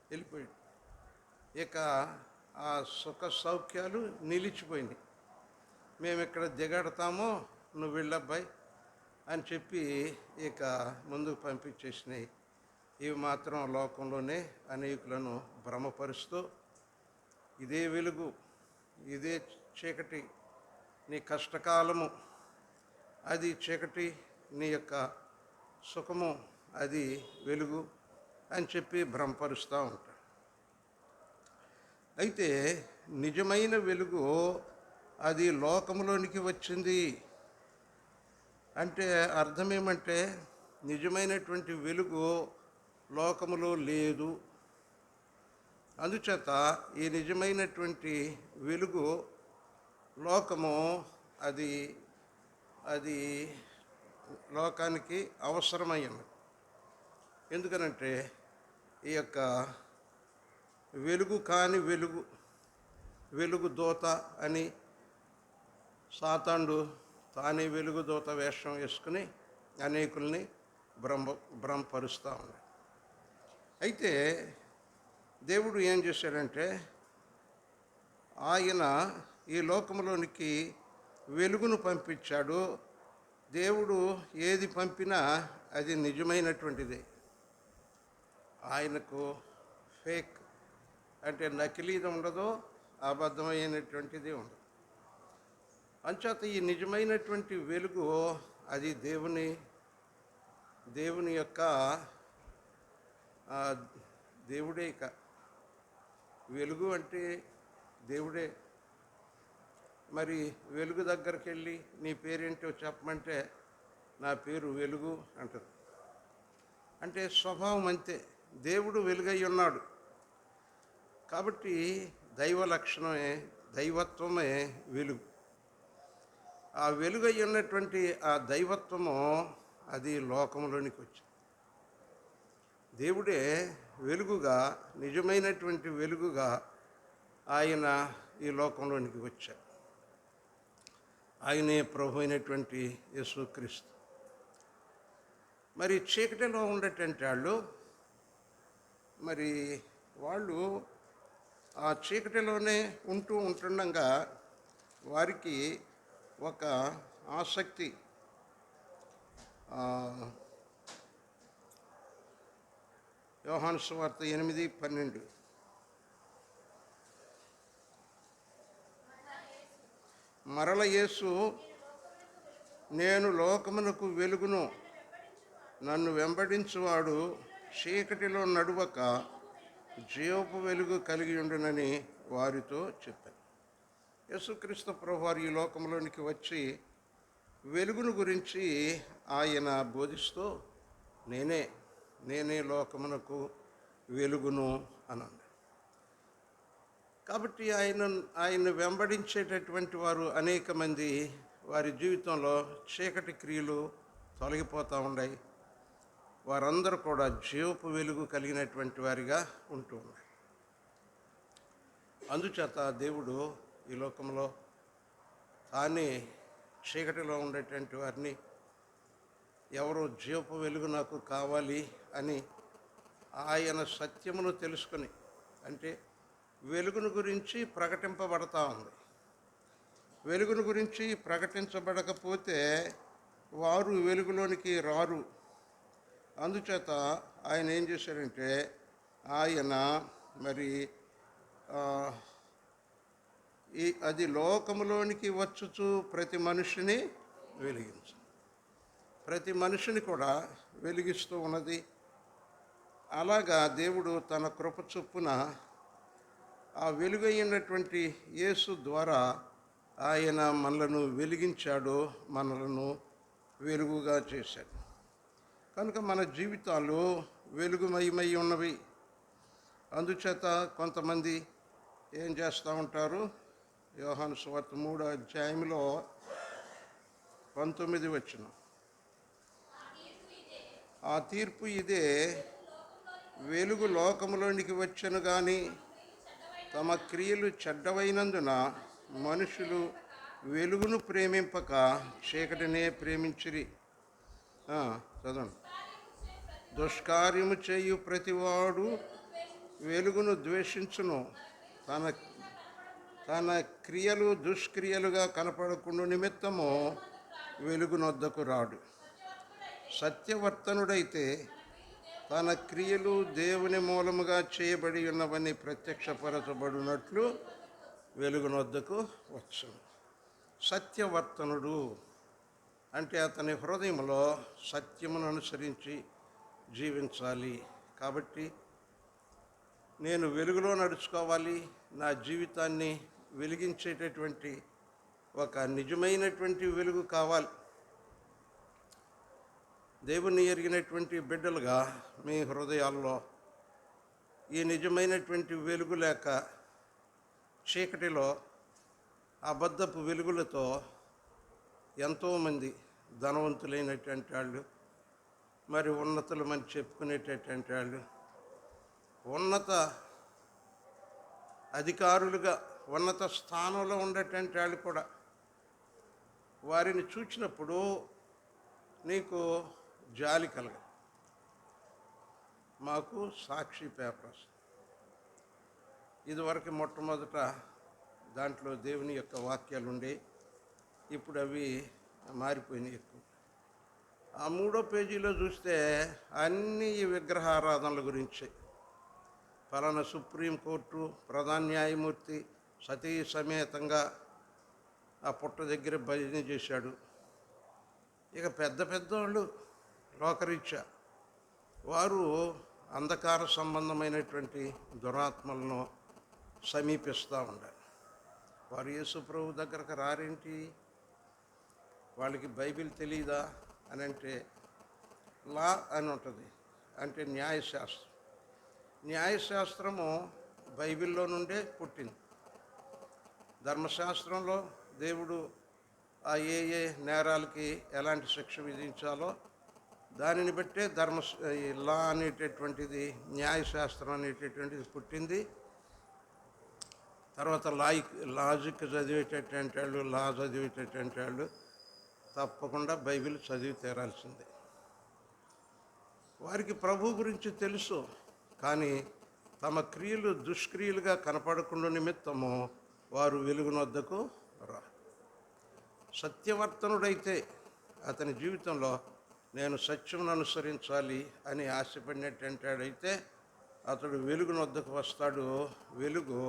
వెళ్ళిపోయాడు. ఇక ఆ సుఖ సౌఖ్యాలు నిలిచిపోయినాయి. మేము ఇక్కడ దిగడతామో, నువ్వు వెళ్ళబ్బాయి అని చెప్పి ఇక ముందుకు పంపించేసినాయి. ఇవి మాత్రం లోకంలోనే అనేకులను భ్రమపరుస్తూ, ఇదే వెలుగు, ఇదే చీకటి, నీ కష్టకాలము అది చీకటి, నీ యొక్క సుఖము అది వెలుగు అని చెప్పి భ్రమపరుస్తూ ఉంటాడు. అయితే నిజమైన వెలుగు అది లోకంలోనికి వచ్చింది అంటే అర్థం ఏమంటే, నిజమైనటువంటి వెలుగు లోకములో లేదు. అందుచేత ఈ నిజమైనటువంటి వెలుగు లోకము అది అది లోకానికి అవసరమైనది. ఎందుకనంటే ఈ యొక్క వెలుగు కాని వెలుగు దూత అని సాతానుడు తానే వెలుగు దూత వేషం వేసుకుని అనేకుల్ని భ్రమపరుస్తూ ఉన్నాడు. అయితే దేవుడు ఏం చేశాడంటే, ఆయన ఈ లోకంలోనికి వెలుగును పంపించాడు. దేవుడు ఏది పంపినా అది నిజమైనటువంటిదే. ఆయనకు ఫేక్ అంటే నకిలీది ఉండదు, అబద్ధమైనటువంటిది ఉండదు. అంచేత ఈ నిజమైనటువంటి వెలుగు అది దేవుని యొక్క దేవుడే. ఇక వెలుగు అంటే దేవుడే. మరి వెలుగు దగ్గరికి వెళ్ళి నీ పేరేంటో చెప్పమంటే నా పేరు వెలుగు అంటారు. అంటే స్వభావం అంతే. దేవుడు వెలుగై ఉన్నాడు కాబట్టి దైవ లక్షణమే, దైవత్వమే వెలుగు. ఆ వెలుగై ఉన్నటువంటి ఆ దైవత్వము అది లోకంలోనికి వచ్చింది. దేవుడే వెలుగుగా, నిజమైనటువంటి వెలుగుగా ఆయన ఈ లోకంలోనికి వచ్చాడు. ఆయనే ప్రభు అయినటువంటి యేసుక్రీస్తు. మరి చీకటిలో ఉండేటువంటి వాళ్ళు ఆ చీకటిలోనే ఉంటుండగా వారికి ఒక ఆసక్తి, యోహాను సువార్త 8:12, మరల యేసు, నేను లోకమునకు వెలుగును, నన్ను వెంబడించువాడు చీకటిలో నడువక జీవపు వెలుగు కలిగి ఉండునని వారితో చెప్పాను. యేసుక్రీస్తు ప్రభువారు ఈ లోకంలోనికి వచ్చి వెలుగును గురించి ఆయన బోధిస్తూ, నేనే లోకమునకు వెలుగును అన్నాడు. కాబట్టి ఆయన వెంబడించేటటువంటి వారు అనేక మంది, వారి జీవితంలో చీకటి క్రియలు తొలగిపోతూ ఉన్నాయి. వారందరూ కూడా జీవపు వెలుగు కలిగినటువంటి వారిగా ఉంటూ ఉన్నారు. అందుచేత దేవుడు ఈ లోకంలో తానే చీకటిలో ఉండేటువంటి వారిని, ఎవరు జీవపు వెలుగు నాకు కావాలి అని ఆయన సత్యమును తెలుసుకొని, అంటే వెలుగును గురించి ప్రకటింపబడతా ఉంది. వెలుగును గురించి ప్రకటించబడకపోతే వారు వెలుగులోనికి రారు. అందుచేత ఆయన ఏం చేశారంటే, ఆయన అది లోకములోనికి వచ్చుచు ప్రతి మనిషిని వెలిగించు, ప్రతి మనిషిని కూడా వెలిగిస్తూ ఉన్నది. అలాగా దేవుడు తన కృప చొప్పున ఆ వెలుగైనటువంటి యేసు ద్వారా ఆయన మనలను వెలిగించాడు, మనలను వెలుగుగా చేశాడు. కనుక మన జీవితాలు వెలుగుమయమై ఉన్నవి. అందుచేత కొంతమంది ఏం చేస్తూ ఉంటారు, యోహాను సువార్త 3:19, ఆ తీర్పు ఇదే, వెలుగు లోకములోనికి వచ్చెను కానీ తమ క్రియలు చెడ్డవైనందున మనుషులు వెలుగును ప్రేమింపక చీకటినే ప్రేమించిరి. చదవండి. దుష్కార్యము చేయు ప్రతివాడు వెలుగును ద్వేషించును, తన తన క్రియలు దుష్క్రియలుగా కనపడకుండా నిమిత్తము వెలుగునొద్దకు రాడు. సత్యవర్తనుడైతే తన క్రియలు దేవుని మూలముగా చేయబడి ఉన్నవని ప్రత్యక్షపరచబడినట్లు వెలుగునొద్దకు వచ్చును. సత్యవర్తనుడు అంటే అతని హృదయంలో సత్యమును అనుసరించి జీవించాలి. కాబట్టి నేను వెలుగులో నడుచుకోవాలి, నా జీవితాన్ని వెలిగించేటటువంటి ఒక నిజమైనటువంటి వెలుగు కావాలి. దేవుని ఎరిగినటువంటి బిడ్డలుగా మీ హృదయాల్లో ఈ నిజమైనటువంటి వెలుగు లేక చీకటిలో అబద్ధపు వెలుగులతో ఎంతోమంది ధనవంతులైనటువంటి వాళ్ళు, మరి ఉన్నతులమని చెప్పుకునేటటువంటి వాళ్ళు, ఉన్నత అధికారులుగా ఉన్నత స్థానంలో ఉండేటువంటి వాళ్ళు కూడా వారిని చూచినప్పుడు నీకు జాలి కలగ. మాకు సాక్షి పేపర్స్ ఇదివరకు మొట్టమొదట దాంట్లో దేవుని యొక్క వాక్యాలు ఉండే, ఇప్పుడు అవి మారిపోయినాయి ఎక్కువ. ఆ 3వ పేజీలో చూస్తే అన్నీ ఈ విగ్రహారాధనల గురించే. ఫలానా సుప్రీంకోర్టు ప్రధాన న్యాయమూర్తి సతీ సమేతంగా ఆ పుట్ట దగ్గర భజన చేశాడు. ఇక పెద్ద పెద్దవాళ్ళు లోకరీత్యా వారు అంధకార సంబంధమైనటువంటి దురాత్మలను సమీపిస్తూ ఉండాలి. వారు యేసు ప్రభు దగ్గరకు రారేంటి? వాళ్ళకి బైబిల్ తెలియదా అని అంటే, లా అని ఉంటుంది, అంటే న్యాయశాస్త్రం. న్యాయశాస్త్రము బైబిల్లో నుండే పుట్టింది. ధర్మశాస్త్రంలో దేవుడు ఆ ఏ నేరాలకి ఎలాంటి శిక్ష విధించాలో దానిని బట్టే లా అనేటటువంటిది, న్యాయశాస్త్రం అనేటటువంటిది పుట్టింది. తర్వాత లాజిక్ చదివేటటువంటి వాళ్ళు, లా చదివేటటువంటి వాళ్ళు తప్పకుండా బైబిల్ చదివి తీరాల్సిందే. వారికి ప్రభు గురించి తెలుసు, కానీ తమ క్రియలు దుష్క్రియలుగా కనపడకుండా నిమిత్తము వారు వెలుగునొద్దకు రా. సత్యవర్తనుడైతే అతని జీవితంలో నేను సత్యమును అనుసరించాలి అని ఆశపడినటువంటి వాడైతే అతడు వెలుగునొద్దకు వస్తాడు. వెలుగు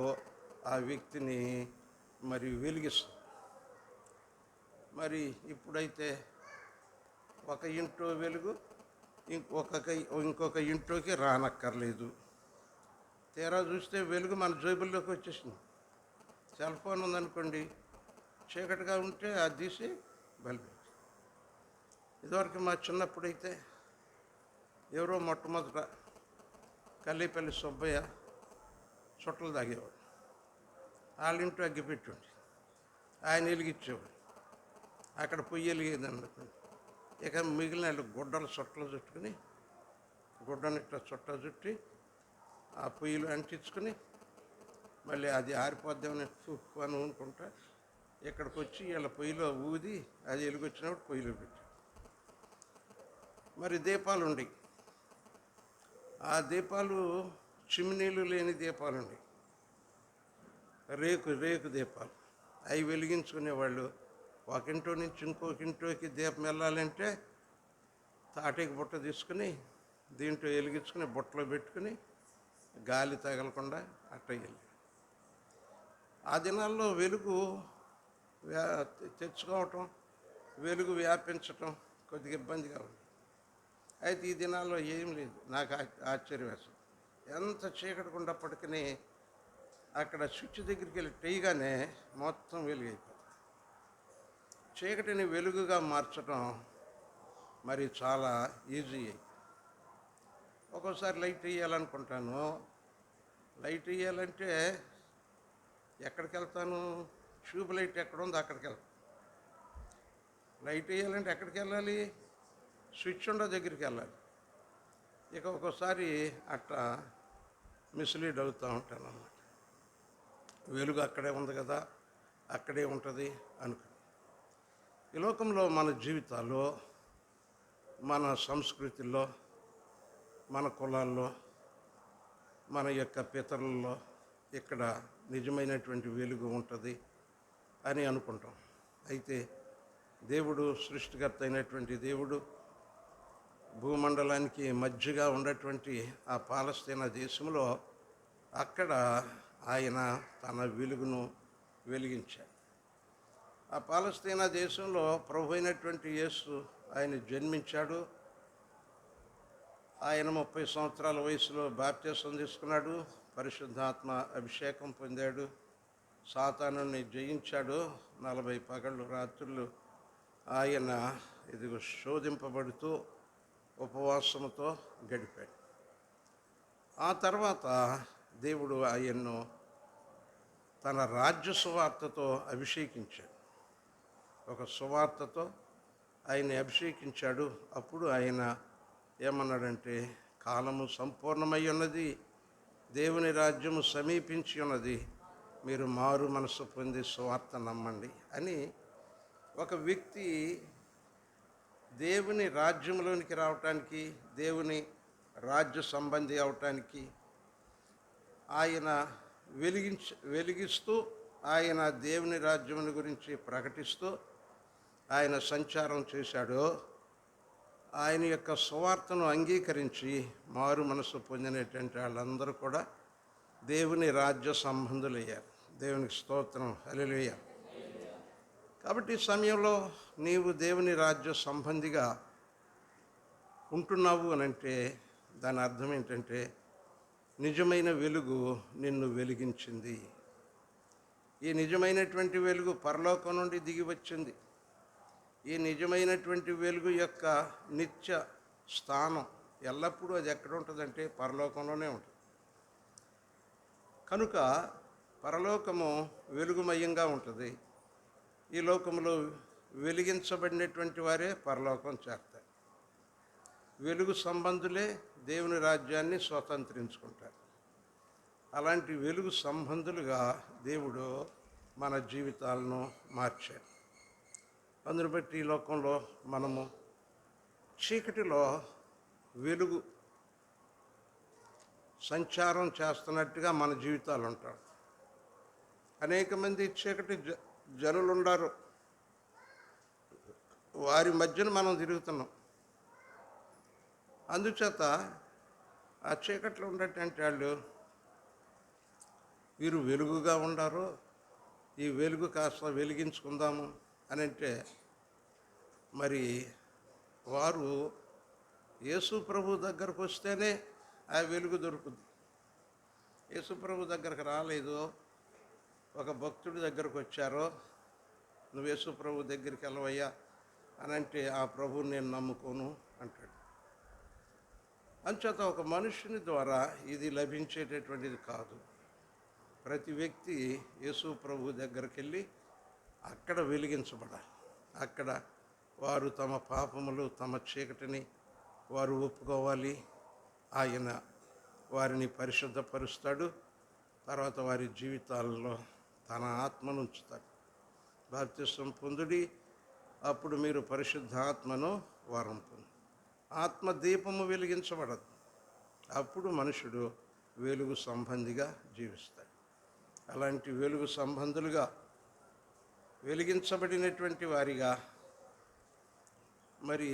ఆ వ్యక్తిని మరి వెలిగిస్తుంది. మరి ఇప్పుడైతే ఒక ఇంట్లో వెలుగు ఇంకొక ఇంట్లోకి రానక్కర్లేదు. తీరా చూస్తే వెలుగు మన జేబుల్లోకి వచ్చేసింది. సెల్ ఫోన్ ఉందనుకోండి, చీకటిగా ఉంటే అది తీసి బల్బు. ఇదివరకు మా చిన్నప్పుడైతే ఎవరో మొట్టమొదట కల్లేపల్లి సుబ్బయ్య చుట్టలు తాగేవాడు. వాళ్ళ ఇంట్లో అగ్గిపెట్టుండి ఆయన వెలిగించేవాడు. అక్కడ పొయ్యి వెలిగేదనుకోండి, ఇక మిగిలిన గుడ్డలు చుట్టలు చుట్టుకుని, గుడ్డని ఇట్లా చుట్ట చుట్టి ఆ పొయ్యిలు అంటించుకుని మళ్ళీ అది ఆరిపోద్దామని అని ఊనుకుంటా ఇక్కడికి వచ్చి వీళ్ళ పొయ్యిలో ఊది అది వెలిగొచ్చినప్పుడు పొయ్యిలో పెట్టి. మరి దీపాలు ఉండేవి. ఆ దీపాలు చిమ్నీలు లేని దీపాలు ఉండేవి, రేకు దీపాలు. అవి వెలిగించుకునేవాళ్ళు. ఒక ఇంట్లో నుంచి ఇంకొక ఇంట్లోకి దీపం వెళ్ళాలంటే తాటికి బుట్ట తీసుకుని దీంట్లో వెలిగించుకుని బుట్టలో పెట్టుకుని గాలి తగలకుండా అట్ట వెళ్ళి. ఆ దినాల్లో వెలుగు తెచ్చుకోవటం, వెలుగు వ్యాపించటం కొద్దిగా ఇబ్బందిగా ఉంది. అయితే ఈ దినాల్లో ఏం లేదు. నాకు ఆశ్చర్యం వేస్తుంది. ఎంత చీకటి ఉన్నప్పటికీ అక్కడ స్విచ్ దగ్గరికి వెళ్ళి టేయగానే మొత్తం వెలుగైపోతుంది. చీకటిని వెలుగుగా మార్చడం మరి చాలా ఈజీ. ఒక్కోసారి లైట్ వేయాలనుకుంటాను. లైట్ వేయాలంటే ఎక్కడికి వెళ్తాను? ట్యూబ్ లైట్ ఎక్కడ ఉందో అక్కడికి వెళ్తాను. లైట్ వేయాలంటే ఎక్కడికి వెళ్ళాలి? స్విచ్ ఉండే దగ్గరికి వెళ్ళాలి. ఇక ఒక్కోసారి అట్లా మిస్లీడ్ అవుతూ ఉంటాను అన్నమాట. వెలుగు అక్కడే ఉంది కదా, అక్కడే ఉంటుంది అనుకుని. ఈ లోకంలో మన జీవితాల్లో, మన సంస్కృతిలో, మన కులాల్లో మన యొక్క పితరుల్లో ఇక్కడ నిజమైనటువంటి వెలుగు ఉంటుంది అని అనుకుంటాం. అయితే దేవుడు సృష్టికర్త అయినటువంటి దేవుడు భూమండలానికి మధ్యగా ఉన్నటువంటి ఆ పాలస్తీనా దేశంలో అక్కడ ఆయన తన వెలుగును వెలిగించాడు. ఆ పాలస్తీనా దేశంలో ప్రభు అయినటువంటి యేసు ఆయన జన్మించాడు. ఆయన 30 సంవత్సరాల వయసులో బాప్తిసం తీసుకున్నాడు, పరిశుద్ధాత్మ అభిషేకం పొందాడు, సాతానుని జయించాడు. 40 పగళ్ళు రాత్రులు ఆయన ఇదిగో శోధింపబడుతూ ఉపవాసంతో గడిపాడు. ఆ తర్వాత దేవుడు ఆయన్ను తన రాజ్య సువార్తతో అభిషేకించాడు. ఒక సువార్తతో ఆయన్ని అభిషేకించాడు. అప్పుడు ఆయన ఏమన్నాడంటే, కాలము సంపూర్ణమై ఉన్నది, దేవుని రాజ్యము సమీపించి ఉన్నది, మీరు మారు మనసు పొంది సువార్త నమ్మండి అని. ఒక వ్యక్తి దేవుని రాజ్యంలోనికి రావటానికి, దేవుని రాజ్య సంబంధి అవటానికి ఆయన వెలిగిస్తూ ఆయన దేవుని రాజ్యం గురించి ప్రకటిస్తూ ఆయన సంచారం చేశాడు. ఆయన యొక్క సువార్తను అంగీకరించి మారు మనసు పొందినటువంటి వాళ్ళందరూ కూడా దేవుని రాజ్య సంబంధులయ్యారు. దేవునికి స్తోత్రం, హల్లెలూయా. కాబట్టి ఈ సమయంలో నీవు దేవుని రాజ్య సంబంధిగా ఉంటున్నావు అని అంటే దాని అర్థం ఏంటంటే, నిజమైన వెలుగు నిన్ను వెలిగించింది. ఈ నిజమైనటువంటి వెలుగు పరలోకం నుండి దిగి వచ్చింది. ఈ నిజమైనటువంటి వెలుగు యొక్క నిత్య స్థానం ఎల్లప్పుడూ అది ఎక్కడ ఉంటుందంటే పరలోకంలోనే ఉంటుంది. కనుక పరలోకము వెలుగుమయంగా ఉంటుంది. ఈ లోకంలో వెలిగించబడినటువంటి వారే పరలోకం చేస్తారు. వెలుగు సంబంధులే దేవుని రాజ్యాన్ని స్వతంత్రించుకుంటారు. అలాంటి వెలుగు సంబంధులుగా దేవుడు మన జీవితాలను మార్చాడు. అందును బట్టి ఈ లోకంలో మనము చీకటిలో వెలుగు సంచారం చేస్తున్నట్టుగా మన జీవితాలు ఉంటాం. అనేక మంది చీకటి జనులు ఉన్నారు, వారి మధ్యన మనం తిరుగుతున్నాం. అందుచేత ఆ చీకట్లో ఉండేటువంటి వాళ్ళు వీరు వెలుగుగా ఉండారు, ఈ వెలుగు కాస్త వెలిగించుకుందాము అని అంటే మరి వారు యేసు ప్రభు దగ్గరకు వస్తేనే ఆ వెలుగు దొరుకుతుంది. యేసు ప్రభు దగ్గరకు రాలేదు, ఒక భక్తుడి దగ్గరకు వచ్చారో, నువ్వు యేసు ప్రభు దగ్గరికి వెళ్ళవయ్యా అని అంటే ఆ ప్రభువుని నేను నమ్ముకోను అంటాడు. అంచేత ఒక మనుషుని ద్వారా ఇది లభించేటటువంటిది కాదు. ప్రతి వ్యక్తి యేసు ప్రభు దగ్గరికి వెళ్ళి అక్కడ వెలిగించబడాలి. అక్కడ వారు తమ పాపములు, తమ చీకటిని వారు ఒప్పుకోవాలి. ఆయన వారిని పరిశుద్ధపరుస్తాడు. తర్వాత వారి జీవితాల్లో తన ఆత్మను ఉంచుతాడు. బాప్తిసం పొందుడి, అప్పుడు మీరు పరిశుద్ధాత్మను వరం పొందు. ఆత్మ దీపము వెలిగించబడదు, అప్పుడు మనుషుడు వెలుగు సంబంధిగా జీవిస్తాడు. అలాంటి వెలుగు సంబంధులుగా వెలిగించబడినటువంటి వారిగా మరి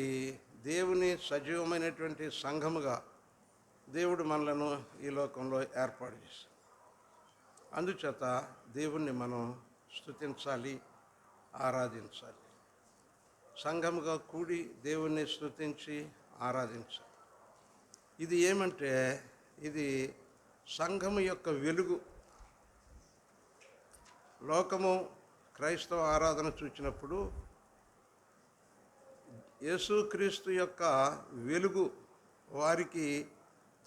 దేవుని సజీవమైనటువంటి సంఘముగా దేవుడు మనలను ఈ లోకంలో ఏర్పాటు చేశాడు. అందుచేత దేవుణ్ణి మనం స్తుతించాలి, ఆరాధించాలి. సంఘముగా కూడి దేవుణ్ణి స్తుతించి ఆరాధించాలి. ఇది ఏమంటే ఇది సంఘము యొక్క వెలుగు. లోకము క్రైస్తవ ఆరాధన చూచినప్పుడు యేసుక్రీస్తు యొక్క వెలుగు వారికి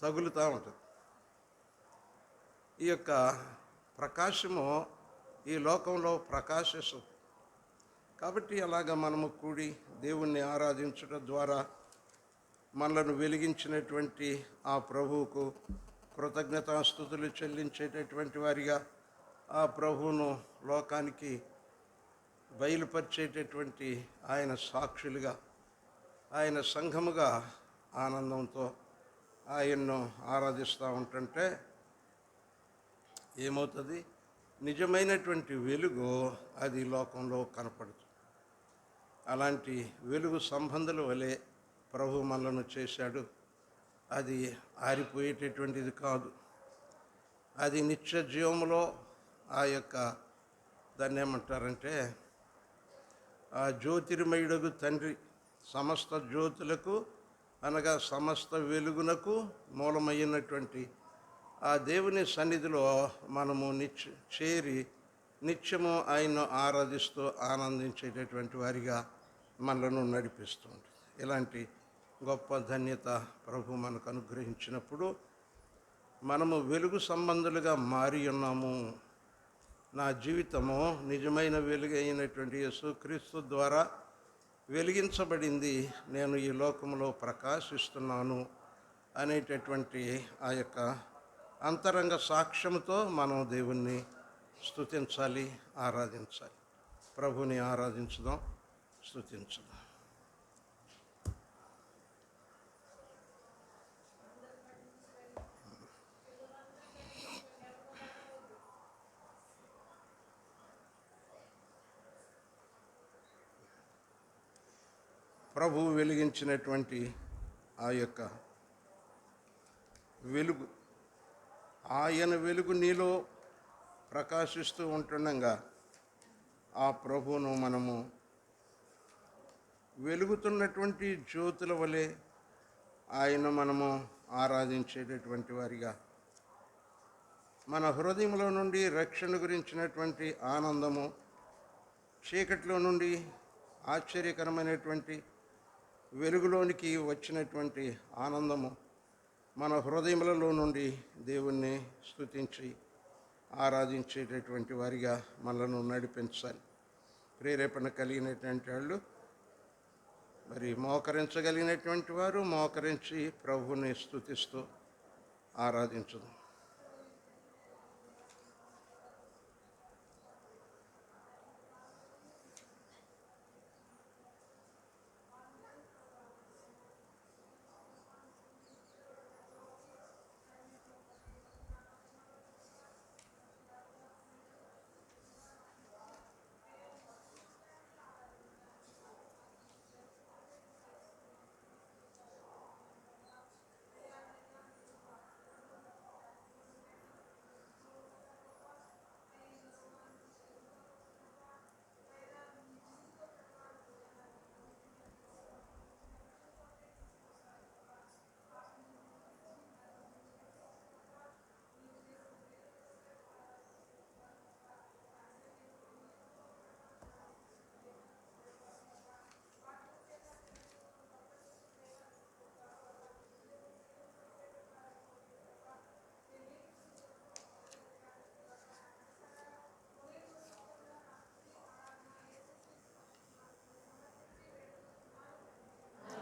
తగులుతూ ఉంటుంది. ఈ యొక్క ప్రకాశము ఈ లోకంలో ప్రకాశిస్తుంది. కాబట్టి అలాగా మనము కూడి దేవుణ్ణి ఆరాధించడం ద్వారా మనలను వెలిగించినటువంటి ఆ ప్రభువుకు కృతజ్ఞతాస్తుతులు చెల్లించేటటువంటి వారిగా, ఆ ప్రభువును లోకానికి బయలుపరిచేటటువంటి ఆయన సాక్షులుగా, ఆయన సంఘముగా ఆనందంతో ఆయన్ను ఆరాధిస్తూ ఉంటుంటే ఏమవుతుంది? నిజమైనటువంటి వెలుగు అది లోకంలో కనపడుతుంది. అలాంటి వెలుగు సంబంధుల వలె ప్రభు మనలను చేశాడు. అది ఆరిపోయేటటువంటిది కాదు. అది నిత్య జీవములో ఆ యొక్క దాన్ని ఏమంటారంటే ఆ జ్యోతిర్మయుడగు తండ్రి సమస్త జ్యోతులకు అనగా సమస్త వెలుగునకు మూలమైనటువంటి ఆ దేవుని సన్నిధిలో మనము చేరి నిత్యము ఆయన్ను ఆరాధిస్తూ ఆనందించేటటువంటి వారిగా మనలను నడిపిస్తూ ఉంటుంది. ఇలాంటి గొప్ప ధన్యత ప్రభు మనకు అనుగ్రహించినప్పుడు మనము వెలుగు సంబంధులుగా మారి ఉన్నాము. నా జీవితము నిజమైన వెలుగు అయినటువంటి యేసుక్రీస్తు ద్వారా వెలిగించబడింది. నేను ఈ లోకంలో ప్రకాశిస్తున్నాను అనేటటువంటి ఆ యొక్క అంతరంగ సాక్ష్యంతో మనం దేవుణ్ణి స్తుతించాలి, ఆరాధించాలి. ప్రభుని ఆరాధించుదాం, స్తుతించుదాం. ప్రభువు వెలిగించినటువంటి ఆ యొక్క వెలుగు, ఆయన వెలుగు నీలో ప్రకాశిస్తూ ఉంటుండగా ఆ ప్రభువును మనము వెలుగుతున్నటువంటి జ్యోతుల వలె ఆయన మనము ఆరాధించేటటువంటి వారిగా, మన హృదయంలో నుండి రక్షణ గురించినటువంటి ఆనందము, చీకటిలో నుండి ఆశ్చర్యకరమైనటువంటి వెలుగులోనికి వచ్చినటువంటి ఆనందము మన హృదయములలో నుండి దేవుణ్ణి స్తుతించి ఆరాధించేటటువంటి వారిగా మనలను నడిపించాలి. ప్రేరేపణ కలిగినటువంటి వాళ్ళు మరి మోకరించగలిగినటువంటి వారు మోకరించి ప్రభువుని స్తుతిస్తూ ఆరాధించుదాం.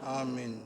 ఆమేన్.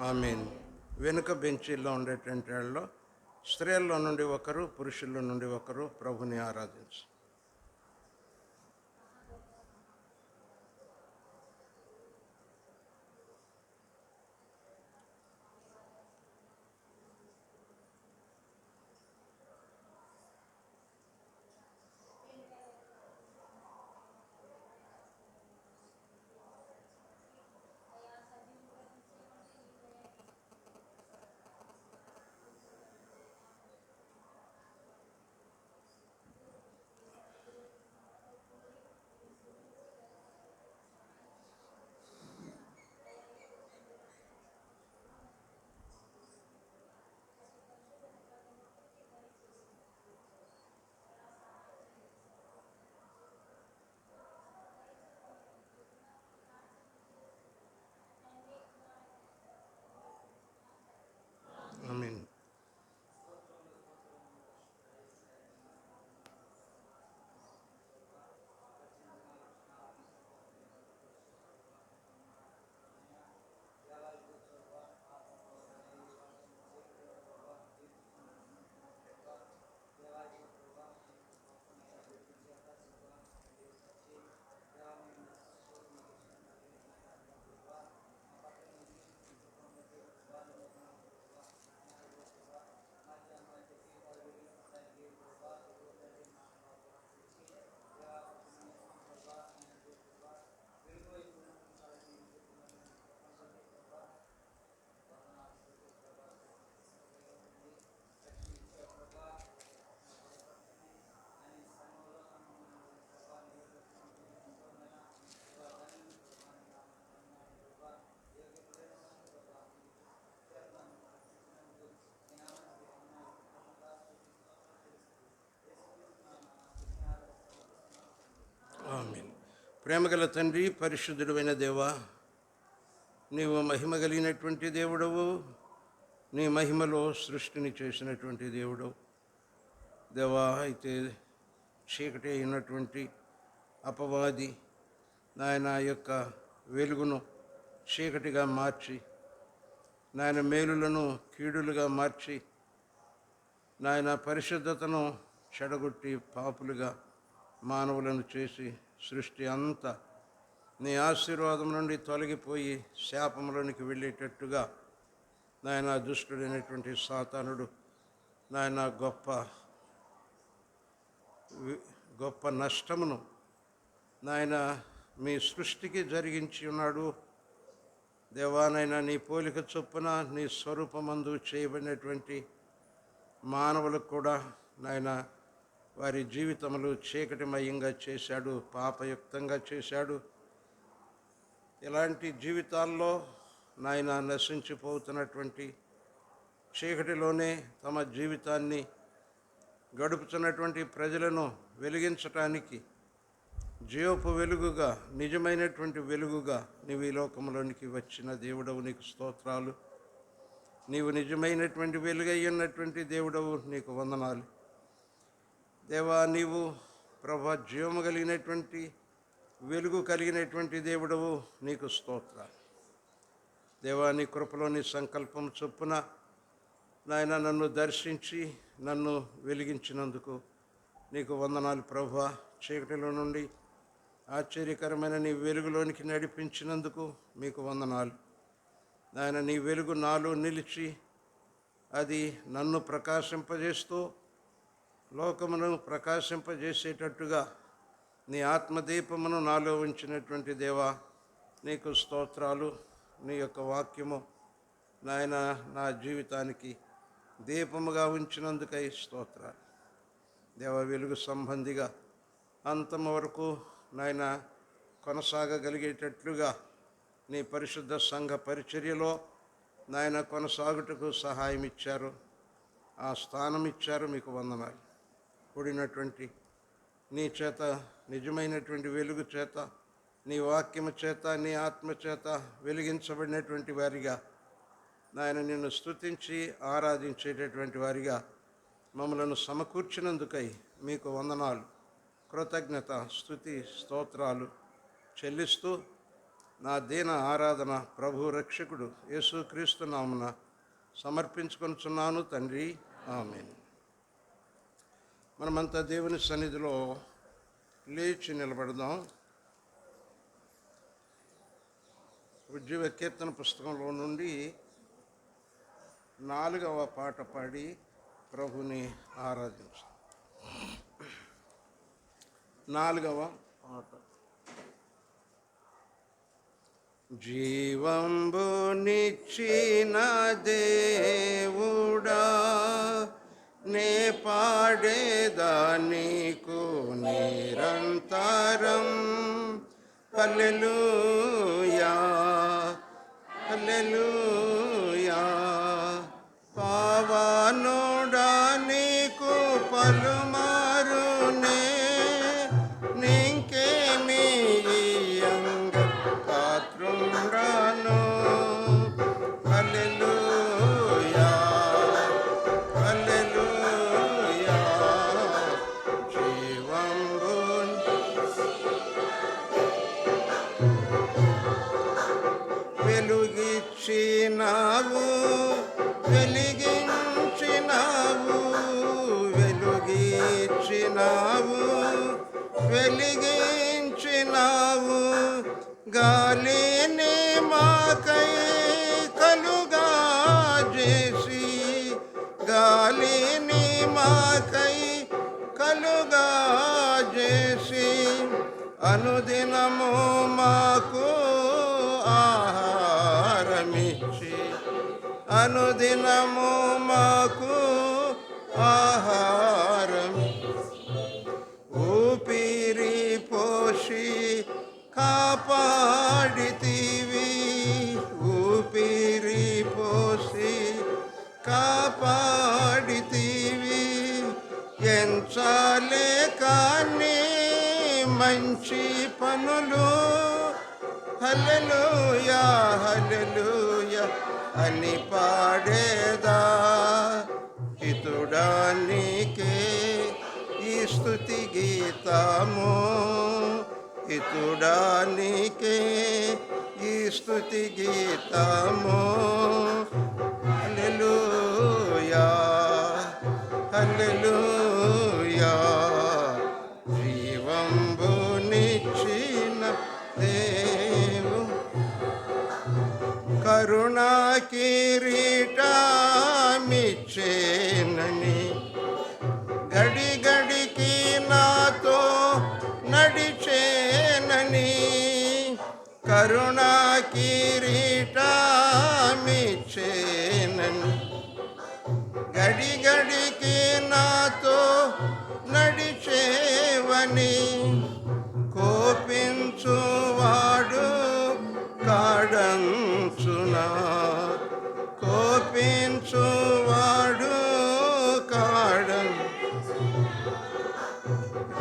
ఆమేన్. వెనుక బెంచీల్లో ఉండేటువంటి వాళ్ళలో స్త్రీల్లో నుండి ఒకరు, పురుషుల్లో నుండి ఒకరు ప్రభుని ఆరాధించు. ఆమేన్. ఆమేన్. ప్రేమగల తండ్రి, పరిశుద్ధుడైన దేవా, నీవు మహిమ కలిగినటువంటి దేవుడవు. నీ మహిమలో సృష్టిని చేసినటువంటి దేవుడవు దేవా. అయితే చీకటి అయినటువంటి అపవాది నాయన యొక్క వెలుగును చీకటిగా మార్చి, నాయన మేలులను కీడులుగా మార్చి, నాయన పరిశుద్ధతను చెడగొట్టి పాపులుగా మానవులను చేసి సృష్టి అంతా నీ ఆశీర్వాదం నుండి తొలగిపోయి శాపంలోనికి వెళ్ళేటట్టుగా నాయన దుష్టుడైనటువంటి సాతానుడు నాయన గొప్ప నష్టమును నాయన మీ సృష్టికి జరిగించి ఉన్నాడు దేవానైనా. నీ పోలిక చొప్పున నీ స్వరూపమందు చేయబడినటువంటి మానవులకు కూడా నాయన వారి జీవితములు చీకటిమయంగా చేశాడు, పాపయుక్తంగా చేశాడు. ఇలాంటి జీవితాల్లో నాయన నశించిపోతున్నటువంటి చీకటిలోనే తమ జీవితాన్ని గడుపుతున్నటువంటి ప్రజలను వెలిగించటానికి జీవపు వెలుగుగా, నిజమైనటువంటి వెలుగుగా నీవు ఈ లోకంలోనికి వచ్చిన దేవుడవు, నీకు స్తోత్రాలు. నీవు నిజమైనటువంటి వెలుగై ఉన్నటువంటి దేవుడవు, నీకు వందనాలు దేవా. నీవు ప్రభా జీవము కలిగినటువంటి వెలుగు కలిగినటువంటి దేవుడవు, నీకు స్తోత్రాలు దేవా. నీ కృపలోని సంకల్పం చొప్పున నాయన నన్ను దర్శించి నన్ను వెలిగించినందుకు నీకు వందనాలు ప్రభా. చీకటిలో నుండి ఆశ్చర్యకరమైన నీ వెలుగులోనికి నడిపించినందుకు మీకు వందనాలు నాయన. నీ వెలుగు నాలో నిలిచి అది నన్ను ప్రకాశింపజేస్తూ లోకమును ప్రకాశింపజేసేటట్టుగా నీ ఆత్మదీపమును నాలో ఉంచినటువంటి దేవా, నీకు స్తోత్రాలు. నీ యొక్క వాక్యము నాయన నా జీవితానికి దీపముగా ఉంచినందుకై స్తోత్రాలు దేవ. వెలుగు సంబంధిగా అంతము వరకు నాయన కొనసాగగలిగేటట్లుగా నీ పరిశుద్ధ సంఘ పరిచర్యలో నాయన కొనసాగుటకు సహాయం ఇచ్చారు, ఆ స్థానం ఇచ్చారు. మీకు వందనాలు. కూడినటువంటి నీ చేత, నిజమైనటువంటి వెలుగు చేత, నీ వాక్యము చేత, నీ ఆత్మ చేత వెలిగించబడినటువంటి వారిగా నాయన నిన్ను స్తుతించి ఆరాధించేటటువంటి వారిగా మమ్మలను సమకూర్చినందుకై మీకు వందనాలు, కృతజ్ఞత, స్తుతి, స్తోత్రాలు చెల్లిస్తూ నా దీన ఆరాధన ప్రభు రక్షకుడు యేసుక్రీస్తు నామమున సమర్పించుకొనుచున్నాను తండ్రి, ఆమేన్. మనమంతా దేవుని సన్నిధిలో లేచి నిలబడదాం. ఉజ్జీవ కీర్తన పుస్తకంలో నుండి 4వ పాట పాడి ప్రభుని ఆరాధించు. 4వ పాట. జీవంబునిచ్చిన దేవుడా, నే పాడేదా నీకు నిరంతరం. హల్లెలూయా హల్లెలూయా. పావనుడా నీకు పలుమారునే నింకేమి ఇయ్యంగ కాత్రుండాను. హల్లెలూయా హల్లెలూయా. జీవంబు వెలుగిచ్చినావు, వెలిగించినావు, వెలుగిచ్చినావు, వెలిగించినావు. గాలిని మాకై కలుగా చేసి, గాలిని మాకై కలుగా చేసి, అనుదినము మాకు ఆహారమిచ్చి, అనుదినము మాకు ఆహారం. ఊపిరి పోసి కాపాడితివి, ఊపిరి పోసి కాపాడితివి. ఎంచాలే కానీ మంచి పనులు. హల్లెలూయా హల్లెలూయా అని పాడేదా. హితుడా నీకే ఈ స్తుతి గీతము, హితుడా నీకే ఈ స్తుతి గీతము. హల్లెలూయా హల్లెలూయా. జీవంబునిచ్చిన దేవు, కరుణా కిరీటమిచ్చేనని, గడి గడికి నాతో నడిచేనని. కరుణా కిరీటమిచ్చేనని, గడి గడికి నాతో నడిచేవని. కోపించువాడు కాడంచునా, కోపించువాడు కాడం.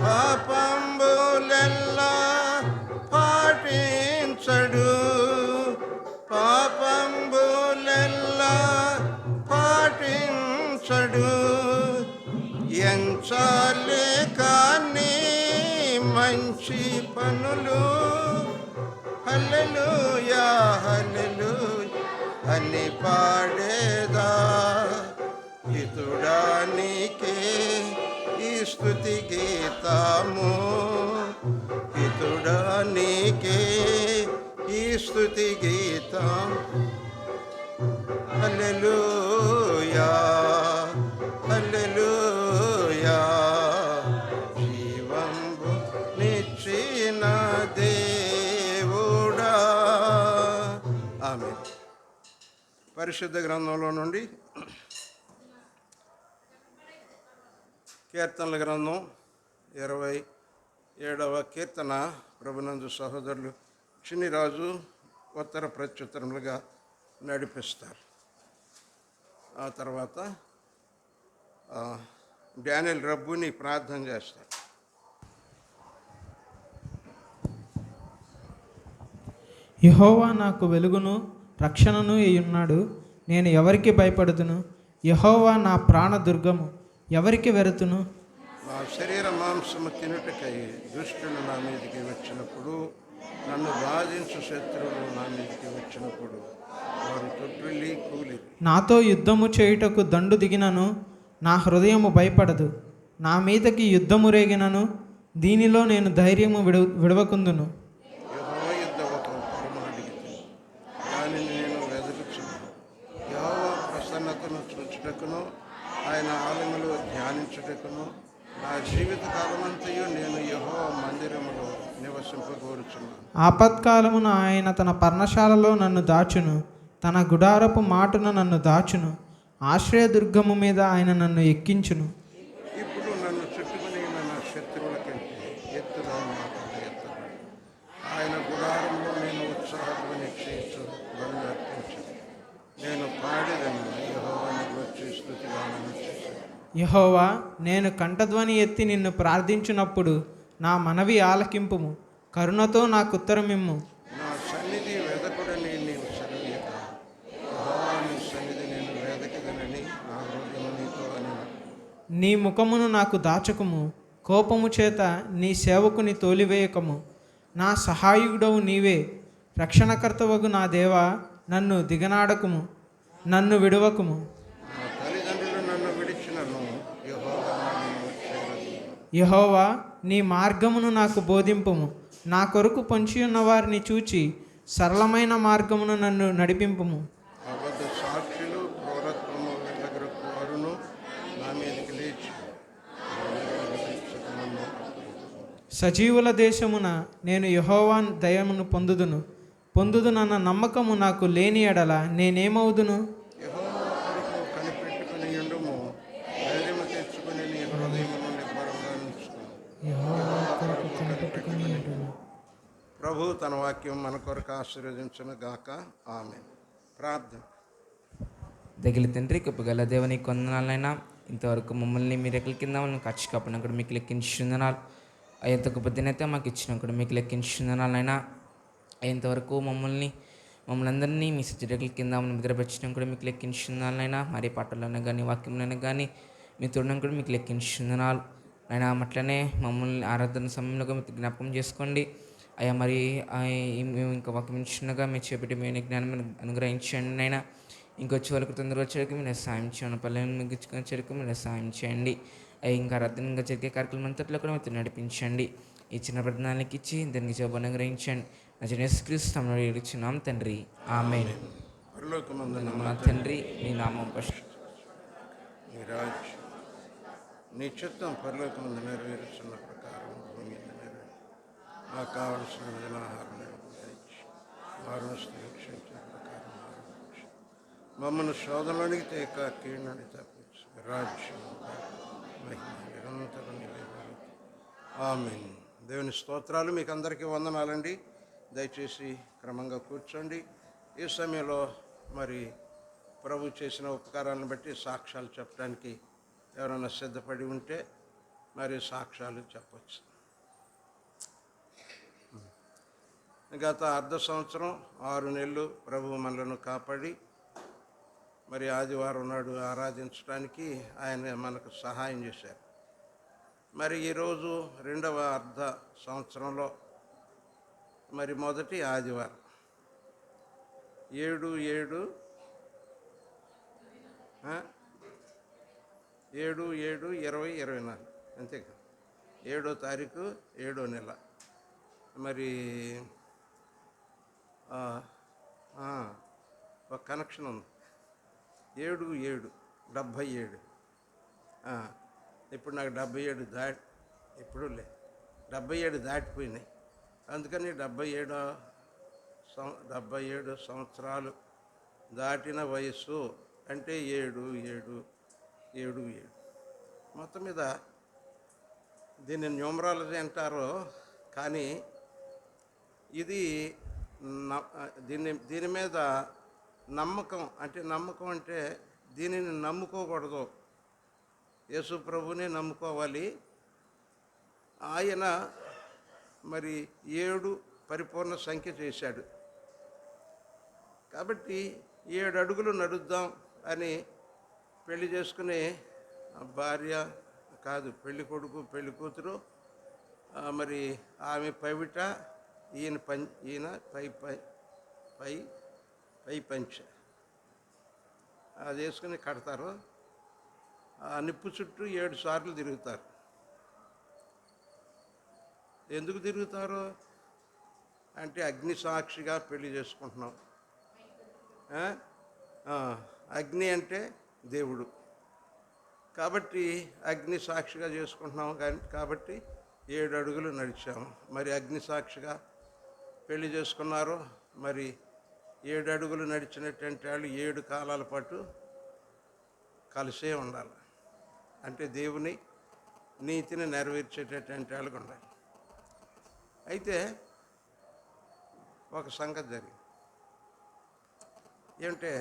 పాపంబులెల్లా పాటించడు, పాపంబులెల్లా పాటించడు. ఎంచాలే కానీ మంచి పనులు. హల్లెలూయా హల్లెలూయా అని పాడేదా. హితుడా నీకే ఈ స్తుతి గీతము, హితుడా నీకే ఈ స్తుతి గీతం. హల్లెలూయా హల్లెలూయా. జీవంబు నిచ్చిన దేవుడా. ఆమేన్. పరిశుద్ధ గ్రంథంలో నుండి కీర్తనల గ్రంథం 27వ కీర్తన. ప్రభునందు సహోదరులు చిన్నిరాజు ఉత్తర ప్రత్యుత్తరములుగా నడిపిస్తారు. ఆ తర్వాత డానియల్ రబ్బుని ప్రార్థన చేస్తారు. యెహోవా నాకు వెలుగును రక్షణను అయ్యున్నాడు, నేను ఎవరికి భయపడుతును? యెహోవా నా ప్రాణదుర్గము, ఎవరికి వెరతును? నా శరీర మాంసము తినుటకై దుష్టులు నా మీదకి వచ్చినప్పుడు నన్ను బాధించు శత్రువులు నా మీదకి వచ్చినప్పుడు వారు తొట్టిల్లి కూలిరి. నాతో యుద్ధము చేయుటకు దండు దిగినను నా హృదయము భయపడదు. నా మీదకి యుద్ధము రేగినను దీనిలో నేను ధైర్యము విడవకుందును. యెహోవా యుద్ధ ఒక వరము అడిగితే దానిని నేను వెదకుచున్నాను. యెహోవా ప్రసన్నతను చూచుటకును ఆయన ఆలయములో ధ్యానించుటకును నా జీవిత కాలమంతయు నేను యెహోవా మందిరములో నివసింపగోరుచున్నాను. ఆపత్కాలమున ఆయన తన పర్ణశాలలో నన్ను దాచును. తన గుడారపు మాటున నన్ను దాచును. ఆశ్రయదుర్గము మీద ఆయన నన్ను ఎక్కించును. ఇప్పుడు నన్ను చుట్టుకుని నా శత్రువుల కంటే ఎత్తుగా మాటలు ఎత్తబడి ఆయన గుడారంలో నేను ఉత్సాహధ్వని చేయొచ్చు బలు అర్పించను. నేను పాడేదను యెహోవాను గూర్చి స్తుతిగానము చేశాను. యెహోవా, నేను కంఠధ్వని ఎత్తి నిన్ను ప్రార్థించినప్పుడు నా మనవి ఆలకింపుము. కరుణతో నాకు ఉత్తరమిమ్ము. నా సన్నిధి వెదకుడని నీవు సెలవీయగా యెహోవా నీ సన్నిధి నేను వెదకదనని నా హృదయం నీతో అని. నీ ముఖమును నాకు దాచకము. కోపము చేత నీ సేవకుని తోలివేయకము. నా సహాయుడవు నీవే. రక్షణకర్తవగు నా దేవా, నన్ను దిగనాడకుము, నన్ను విడువకుము. నా తల్లిదండ్రులు నన్ను విడిచినను యెహోవా నన్ను చేరదు. యెహోవా, నీ మార్గమును నాకు బోధింపుము. నా కొరకు పొంచియున్న వారిని చూచి సరళమైన మార్గమును నన్ను నడిపింపుము. అబద్ధ సాక్షులు క్రూరత్వము వెళ్ళగరకు వారును నా మీదకి లేచి నన్ను సజీవుల దేశమున నేను యెహోవా దయమును పొందుదునన్న నమ్మకము నాకు లేని ఎడల నేనేమవుదును? యెహోవా కొరకు కనిపెట్టుకుని ఉండుము. ధైర్యము తెచ్చుకుని నీ హృదయమును నిబ్బరంగా ఉంచుకో. ప్రభు తన వాక్యం మన కొరకు ఆశీర్వదించును గాక. ఆమె ప్రార్థన. దగిలి తండ్రి కృపగల దేవుని కొందనాలైనా ఇంతవరకు మమ్మల్ని మీ రెక్కల కింద మమ్మల్ని ఖర్చు కప్పిన కూడా మీకు లెక్కించుందనాలు. అయ్యంత గొప్ప దినైతే మాకు ఇచ్చిన కూడా మీకు లెక్కించుందనాలైనా. అయ్యేంతవరకు మమ్మల్ని అందరినీ మీ రెక్కల కింద మమ్మల్ని నిద్రపెట్టడం కూడా మీకు లెక్కించుందాలైనా. మరి పాటల్లోనే కానీ వాక్యంలోనే కానీ మీ తోడడం కూడా మీకు లెక్కించుందనాలు అయినా. అట్లనే మమ్మల్ని ఆరాధన సమయంలో మీరు జ్ఞాపకం చేసుకోండి అయ్యా. మరి మేము ఇంకా వాక్యం ఇచ్చినగా మీరు చేపట్టి మేము జ్ఞానం అనుగ్రహించండి అయినా. ఇంకొచ్చే వాళ్ళకి తొందరగా వచ్చేకి మీరు సాయం చేయండి. పల్లెని ముగించుకొని వచ్చేకి మీరు సాయం చేయండి అయ్యా. ఇంకా ఆరాధనగా జరిగే కార్యక్రమం అంతట్లో కూడా మీరు నడిపించండి. ఈ చిన్న ప్రధానానికి ఇచ్చి దానికి జవాబు అనుగ్రహించండి. యేసుక్రీస్తు ఇచ్చినాం తండ్రి, ఆమేన్. పరలోకమందున్న మా తండ్రి, నీ నామం నీ రాజ్యం నీ చిత్తం పరలోకమందు నెరవేరుస్తున్న ప్రకారం భూమి మీద నెరవేరు. మాకు కావలసిన ఆహారం దయచేసి వారు రక్షించిన ప్రకారం మమ్మల్ని శోధనలోనికి తేక కీడుని తప్పించు. రాజ్యం మహిమ నిరంతరం నిలబడి. ఆమేన్. దేవుని స్తోత్రాలు. మీకు అందరికీ వందనాలండి. దయచేసి క్రమంగా కూర్చోండి. ఈ సమయంలో మరి ప్రభు చేసిన ఉపకారాలను బట్టి సాక్ష్యాలు చెప్పడానికి ఎవరైనా సిద్ధపడి ఉంటే మరి సాక్ష్యాలు చెప్పచ్చు. గత అర్ధ సంవత్సరం 6 నెలలు ప్రభు మనలను కాపాడి మరి ఆదివారం నాడు ఆరాధించడానికి ఆయన మనకు సహాయం చేశారు. మరి ఈరోజు 2వ అర్ధ సంవత్సరంలో మరి మొదటి ఆదివారం 7/7/2024 అంతేగా. 7వ తారీఖు 7వ నెల. మరి ఒక కనెక్షన్ ఉంది. 7/7/77. ఇప్పుడు నాకు 77 ఇప్పుడు 77 దాటిపోయినాయి. అందుకని 77 సంవత్సరాలు దాటిన వయస్సు అంటే 7/7/77. మొత్తం మీద దీన్ని న్యూమరాలజీ అంటారు. కానీ ఇది దీని మీద నమ్మకం అంటే దీనిని నమ్ముకోకూడదు. యేసు ప్రభుని నమ్ముకోవాలి. ఆయన మరి 7 పరిపూర్ణ సంఖ్య చేశాడు. కాబట్టి 7 అడుగులు నడుద్దాం అని పెళ్లి చేసుకునే భార్య కాదు, పెళ్లి కొడుకు పెళ్లి కూతురు మరి ఆమె పైవిట ఈయన పై పై పై పై పంచె అది వేసుకుని కడతారు. ఆ నిప్పు చుట్టూ 7 సార్లు తిరుగుతారు. ఎందుకు తిరుగుతారు అంటే అగ్ని సాక్షిగా పెళ్లి చేసుకుంటున్నాం. ఆ? అగ్ని అంటే దేవుడు కాబట్టి అగ్ని సాక్షిగా చేసుకుంటున్నాం కాబట్టి 7 అడుగులు నడిచాము. మరి అగ్ని సాక్షిగా పెళ్లి చేసుకున్నారు. మరి 7 అడుగులు నడిచినటువంటి వాళ్ళు 7 కాలాల పాటు కలిసే ఉండాలి. అంటే దేవుని నీతిని నెరవేర్చేటటువంటి వాళ్ళకి ఉండాలి. అయితే ఒక సంగతి జరిగింది. ఏమంటే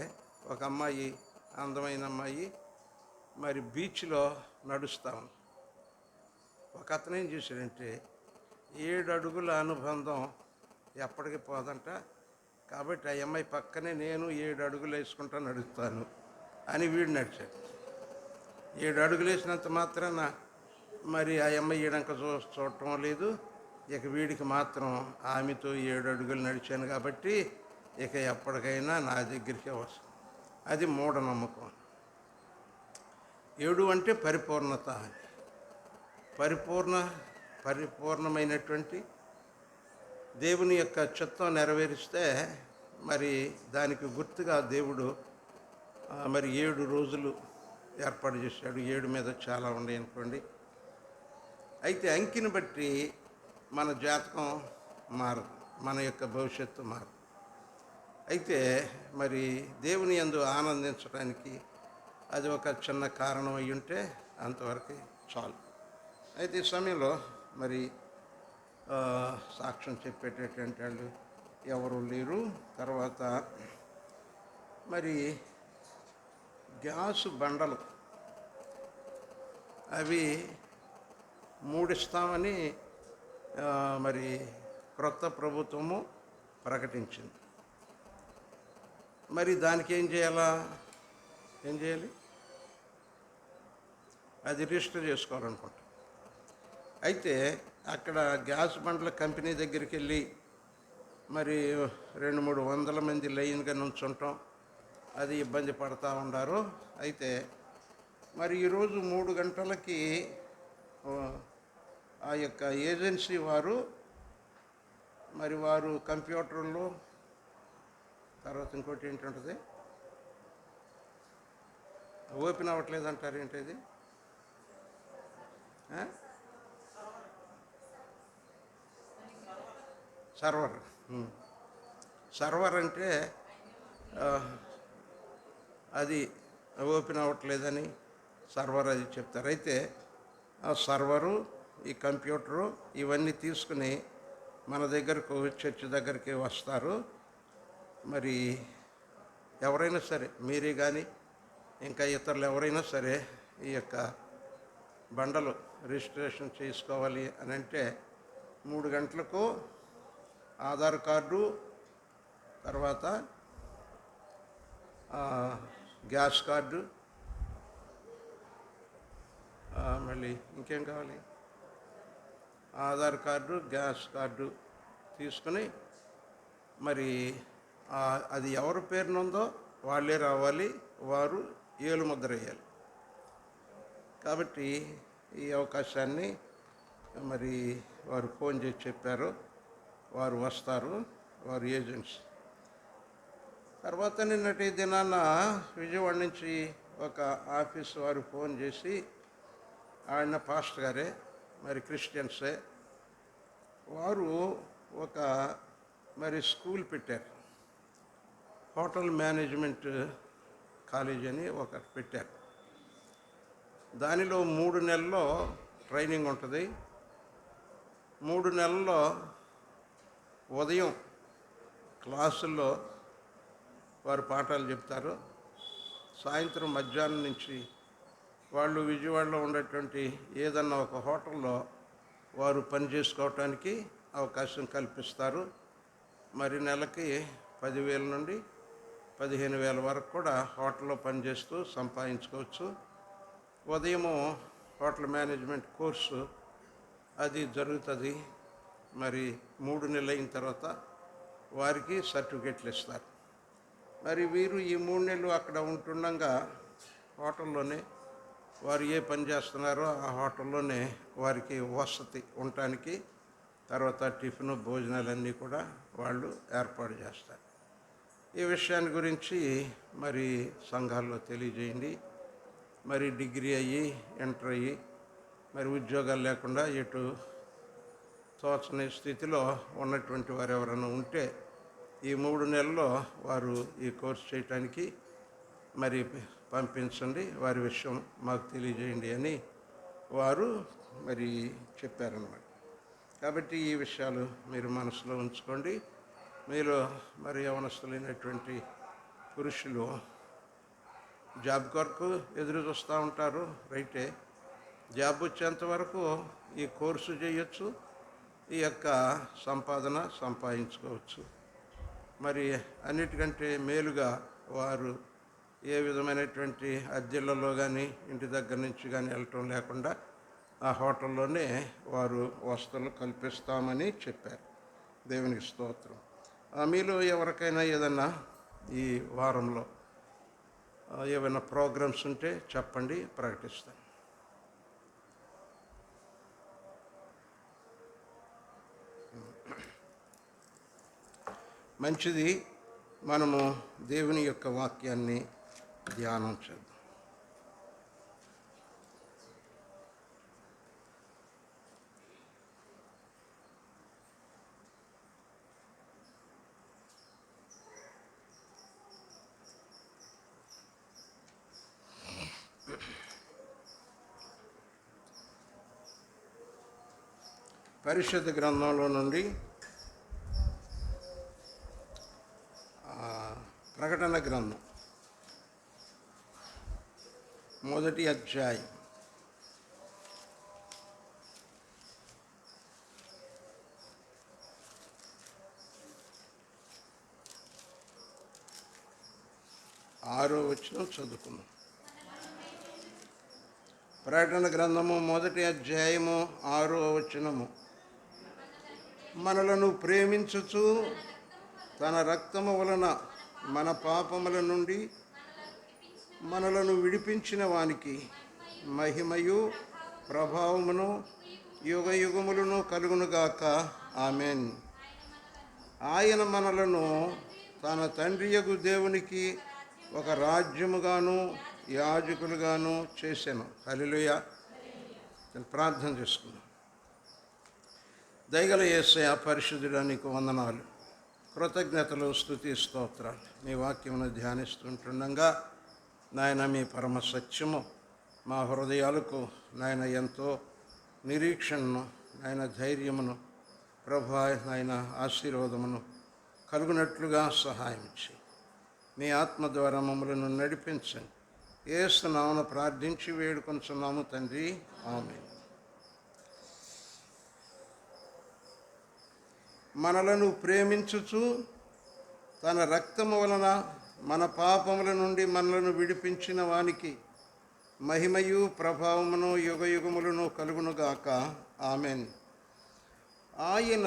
ఒక అమ్మాయి, అందమైన అమ్మాయి మరి బీచ్లో నడుస్తూ ఉంది. ఒక అతను ఏం చేశాడంటే 7 అడుగుల అనుబంధం ఎప్పటికీ పోదంట, కాబట్టి ఆ అమ్మాయి పక్కనే నేను 7 అడుగులు వేసుకుంటా నడుస్తాను అని వీడు నడిచాడు. 7 అడుగులు వేసినంత మాత్రాన మరి ఆ అమ్మాయి ఈడంక చూడటం లేదు. ఇక వీడికి మాత్రం ఆమెతో 7 అడుగులు నడిచాను కాబట్టి ఇక ఎప్పటికైనా నా దగ్గరికే వస్తుంది. అది మూఢనమ్మకం. 7 అంటే పరిపూర్ణత. పరిపూర్ణమైనటువంటి దేవుని యొక్క చిత్తం నెరవేరిస్తే మరి దానికి గుర్తుగా దేవుడు మరి 7 రోజులు ఏర్పాటు చేశాడు. 7 మీద చాలా ఉన్నాయి అనుకోండి. అయితే అంకిని బట్టి మన జాతకం మారదు, మన యొక్క భవిష్యత్తు మారదు. అయితే మరి దేవుని యందు ఆనందించడానికి అది ఒక చిన్న కారణం అయి ఉంటే అంతవరకు చాలు. అయితే ఈ సమయంలో మరి సాక్ష్యం చెప్పేటటువంటి వాళ్ళు ఎవరు లేరు. తర్వాత మరి గ్యాసు బండలు అవి 3 ఇస్తామని మరి క్రొత్త ప్రభుత్వము ప్రకటించింది. మరి దానికి ఏం చేయాలి? అది రిజిస్టర్ చేసుకోవాలనుకుంటా. అయితే అక్కడ గ్యాస్ బండ్ల కంపెనీ దగ్గరికి వెళ్ళి మరి 200-300 వందల మంది లైన్గా నుంచుంటాం, అది ఇబ్బంది పడుతూ ఉన్నారు. అయితే మరి ఈరోజు 3 గంటలకి ఆ యొక్క ఏజెన్సీ వారు కంప్యూటర్లో తర్వాత ఇంకోటి ఏంటంటుంది, ఓపెన్ అవ్వట్లేదు అంటారు. ఏంటిది? సర్వర్ అంటే అది ఓపెన్ అవ్వట్లేదని సర్వర్ అది చెప్తారు. అయితే ఆ సర్వరు, ఈ కంప్యూటరు ఇవన్నీ తీసుకుని మన దగ్గరకు చర్చి దగ్గరికి వస్తారు. మరి ఎవరైనా సరే, మీరే కానీ ఇంకా ఇతరులు ఎవరైనా సరే ఈ యొక్క బండలు రిజిస్ట్రేషన్ చేసుకోవాలి అని అంటే 3 గంటలకు ఆధార్ కార్డు, తర్వాత గ్యాస్ కార్డు, మళ్ళీ ఇంకేం కావాలి, ఆధార్ కార్డు, గ్యాస్ కార్డు తీసుకుని మరి అది ఎవరి పేరునుందో వాళ్ళే రావాలి, వారు ఏలుముద్ర వేయాలి. కాబట్టి ఈ అవకాశాన్ని మరి వారు ఫోన్ చేసి చెప్పారు, వారు వస్తారు, వారు ఏజెంట్స్. తర్వాత నిన్నటి దినాన విజయవాడ నుంచి ఒక ఆఫీస్ వారు ఫోన్ చేసి, ఆయన పాస్టర్ గారే, మరి క్రిస్టియన్సే, వారు ఒక మరి స్కూల్ పెట్టారు, హోటల్ మేనేజ్మెంట్ కాలేజ్ అని ఒకటి పెట్టారు. దానిలో 3 నెలల్లో ట్రైనింగ్ ఉంటుంది. 3 నెలల్లో ఉదయం క్లాసుల్లో వారు పాఠాలు చెప్తారు. సాయంత్రం మధ్యాహ్నం నుంచి వాళ్ళు విజయవాడలో ఉండేటువంటి ఏదన్నా ఒక హోటల్లో వారు పని చేసుకోవటానికి అవకాశం కల్పిస్తారు. మరి నెలకి 10,000 నుండి 15,000 వరకు కూడా హోటల్లో పనిచేస్తూ సంపాదించుకోవచ్చు. ఉదయము హోటల్ మేనేజ్మెంట్ కోర్సు అది జరుగుతుంది. మరి 3 నెలలు అయిన తర్వాత వారికి సర్టిఫికెట్లు ఇస్తారు. మరి వీరు ఈ 3 నెలలు అక్కడ ఉంటుండగా హోటల్లోనే వారు ఏ పని చేస్తున్నారో ఆ హోటల్లోనే వారికి వసతి ఉండటానికి, తర్వాత టిఫిన్ భోజనాలన్నీ కూడా వాళ్ళు ఏర్పాటు చేస్తారు. ఈ విషయాన్ని గురించి మరి సంఘాల్లో తెలియజేయండి. మరి డిగ్రీ అయ్యి ఇంటర్ అయ్యి మరి ఉద్యోగాలు లేకుండా ఎటు తోచని స్థితిలో ఉన్నటువంటి వారు ఎవరైనా ఉంటే ఈ 3 నెలల్లో వారు ఈ కోర్సు చేయటానికి మరి పంపించండి, వారి విషయం మాకు తెలియజేయండి అని వారు మరి చెప్పారన్నమాట. కాబట్టి ఈ విషయాలు మీరు మనసులో ఉంచుకోండి. మీరు మరి యవనస్తులైనటువంటి పురుషులు జాబ్ కొరకు ఎదురు చూస్తూ ఉంటారు, రైటే. జాబ్ వచ్చేంత వరకు ఈ కోర్సు చేయొచ్చు, ఈ యొక్క సంపాదన సంపాదించుకోవచ్చు. మరి అన్నిటికంటే మేలుగా వారు ఏ విధమైనటువంటి అద్దెలలో కానీ ఇంటి దగ్గర నుంచి కానీ వెళ్ళటం లేకుండా ఆ హోటల్లోనే వారు వసతులు కల్పిస్తామని చెప్పారు. దేవునికి స్తోత్రం. మీలో ఎవరికైనా ఏదన్నా ఈ వారంలో ఏమైనా ప్రోగ్రామ్స్ ఉంటే చెప్పండి, ప్రకటిస్తాను. మంచిది. మనము దేవుని యొక్క వాక్యాన్ని ధ్యానం చేద్దాం. పరిశుద్ధ గ్రంథంలో నుండి ప్రకటన గ్రంథం 1వ అధ్యాయం 6వ వచనం చదువుకున్నాం. ప్రకటన గ్రంథము 1వ అధ్యాయము 6వ వచనము. మనలను ప్రేమించుచు తన రక్తము వలన మన పాపముల నుండి మనలను విడిపించిన వానికి మహిమయు ప్రభావమును యుగ యుగములను కలుగునుగాక. ఆమెన్. ఆయన మనలను తన తండ్రియగు దేవునికి ఒక రాజ్యముగాను యాజకులుగాను చేసెను. హల్లెలూయా. ప్రార్థన చేసుకున్నాం. దయగల యేసయ్య, పరిశుద్ధుడా, నీకు వందనాలు, కృతజ్ఞతలు, స్తుతి, స్తోత్రాలు. మీ వాక్యమును ధ్యానిస్తుంటుండగా నాయన మీ పరమ సత్యము మా హృదయాలకు నాయన ఎంతో నిరీక్షణను, నాయన ధైర్యమును, ప్రభా నాయన ఆశీర్వాదమును కలుగునట్లుగా సహాయం చేయి. మీ ఆత్మ ద్వారా మమ్మలను నడిపించండి. యేసు నామమున ప్రార్థించి వేడుకొంచున్నాము తండ్రి, ఆమేన్. మనలను ప్రేమించుచు తన రక్తము వలన మన పాపముల నుండి మనలను విడిపించిన వానికి మహిమయు ప్రభావమును యుగ యుగములను కలుగునుగాక. ఆమెన్. ఆయన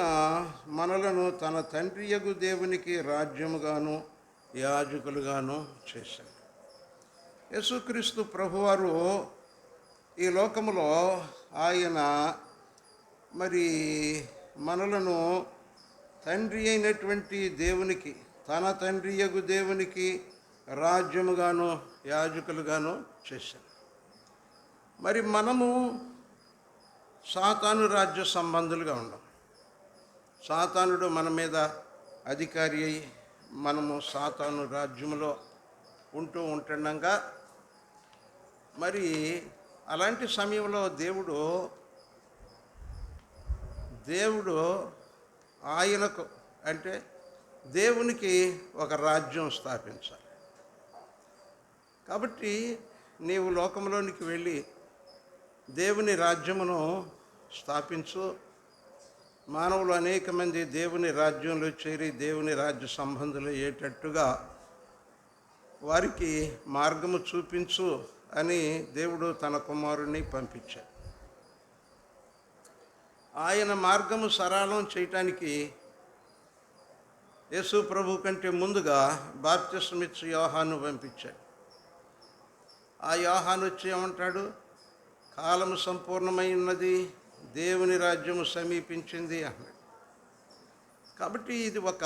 మనలను తన తండ్రియగు దేవునికి రాజ్యముగాను యాజకులుగాను చేశాడు. యేసుక్రీస్తు ప్రభువారు ఈ లోకములో ఆయన మరి మనలను తండ్రి అయినటువంటి దేవునికి, తన తండ్రియగు దేవునికి రాజ్యముగాను యాజకులుగాను చేశాడు. మరి మనము సాతాను రాజ్య సంబంధులుగా ఉన్నాం. సాతానుడు మన మీద అధికారి అయి మనము సాతాను రాజ్యములో ఉంటుండగా మరి అలాంటి సమయంలో దేవుడు ఆయనకు అంటే దేవునికి ఒక రాజ్యం స్థాపించాలి. కాబట్టి నీవు లోకంలోనికి వెళ్ళి దేవుని రాజ్యమును స్థాపించు. మానవులు అనేక మంది దేవుని రాజ్యంలో చేరి దేవుని రాజ్య సంబంధులు అయ్యేటట్టుగా వారికి మార్గము చూపించు అని దేవుడు తన కుమారుణ్ణి పంపించాడు. ఆయన మార్గము సరళం చేయటానికి యేసు ప్రభు కంటే ముందుగా బాప్తిస్మమిచ్చి యోహాను పంపించాడు. ఆ యోహాను వచ్చి ఏమంటాడు? కాలము సంపూర్ణమై ఉన్నది, దేవుని రాజ్యము సమీపించింది అన్నాడు. కాబట్టి ఇది ఒక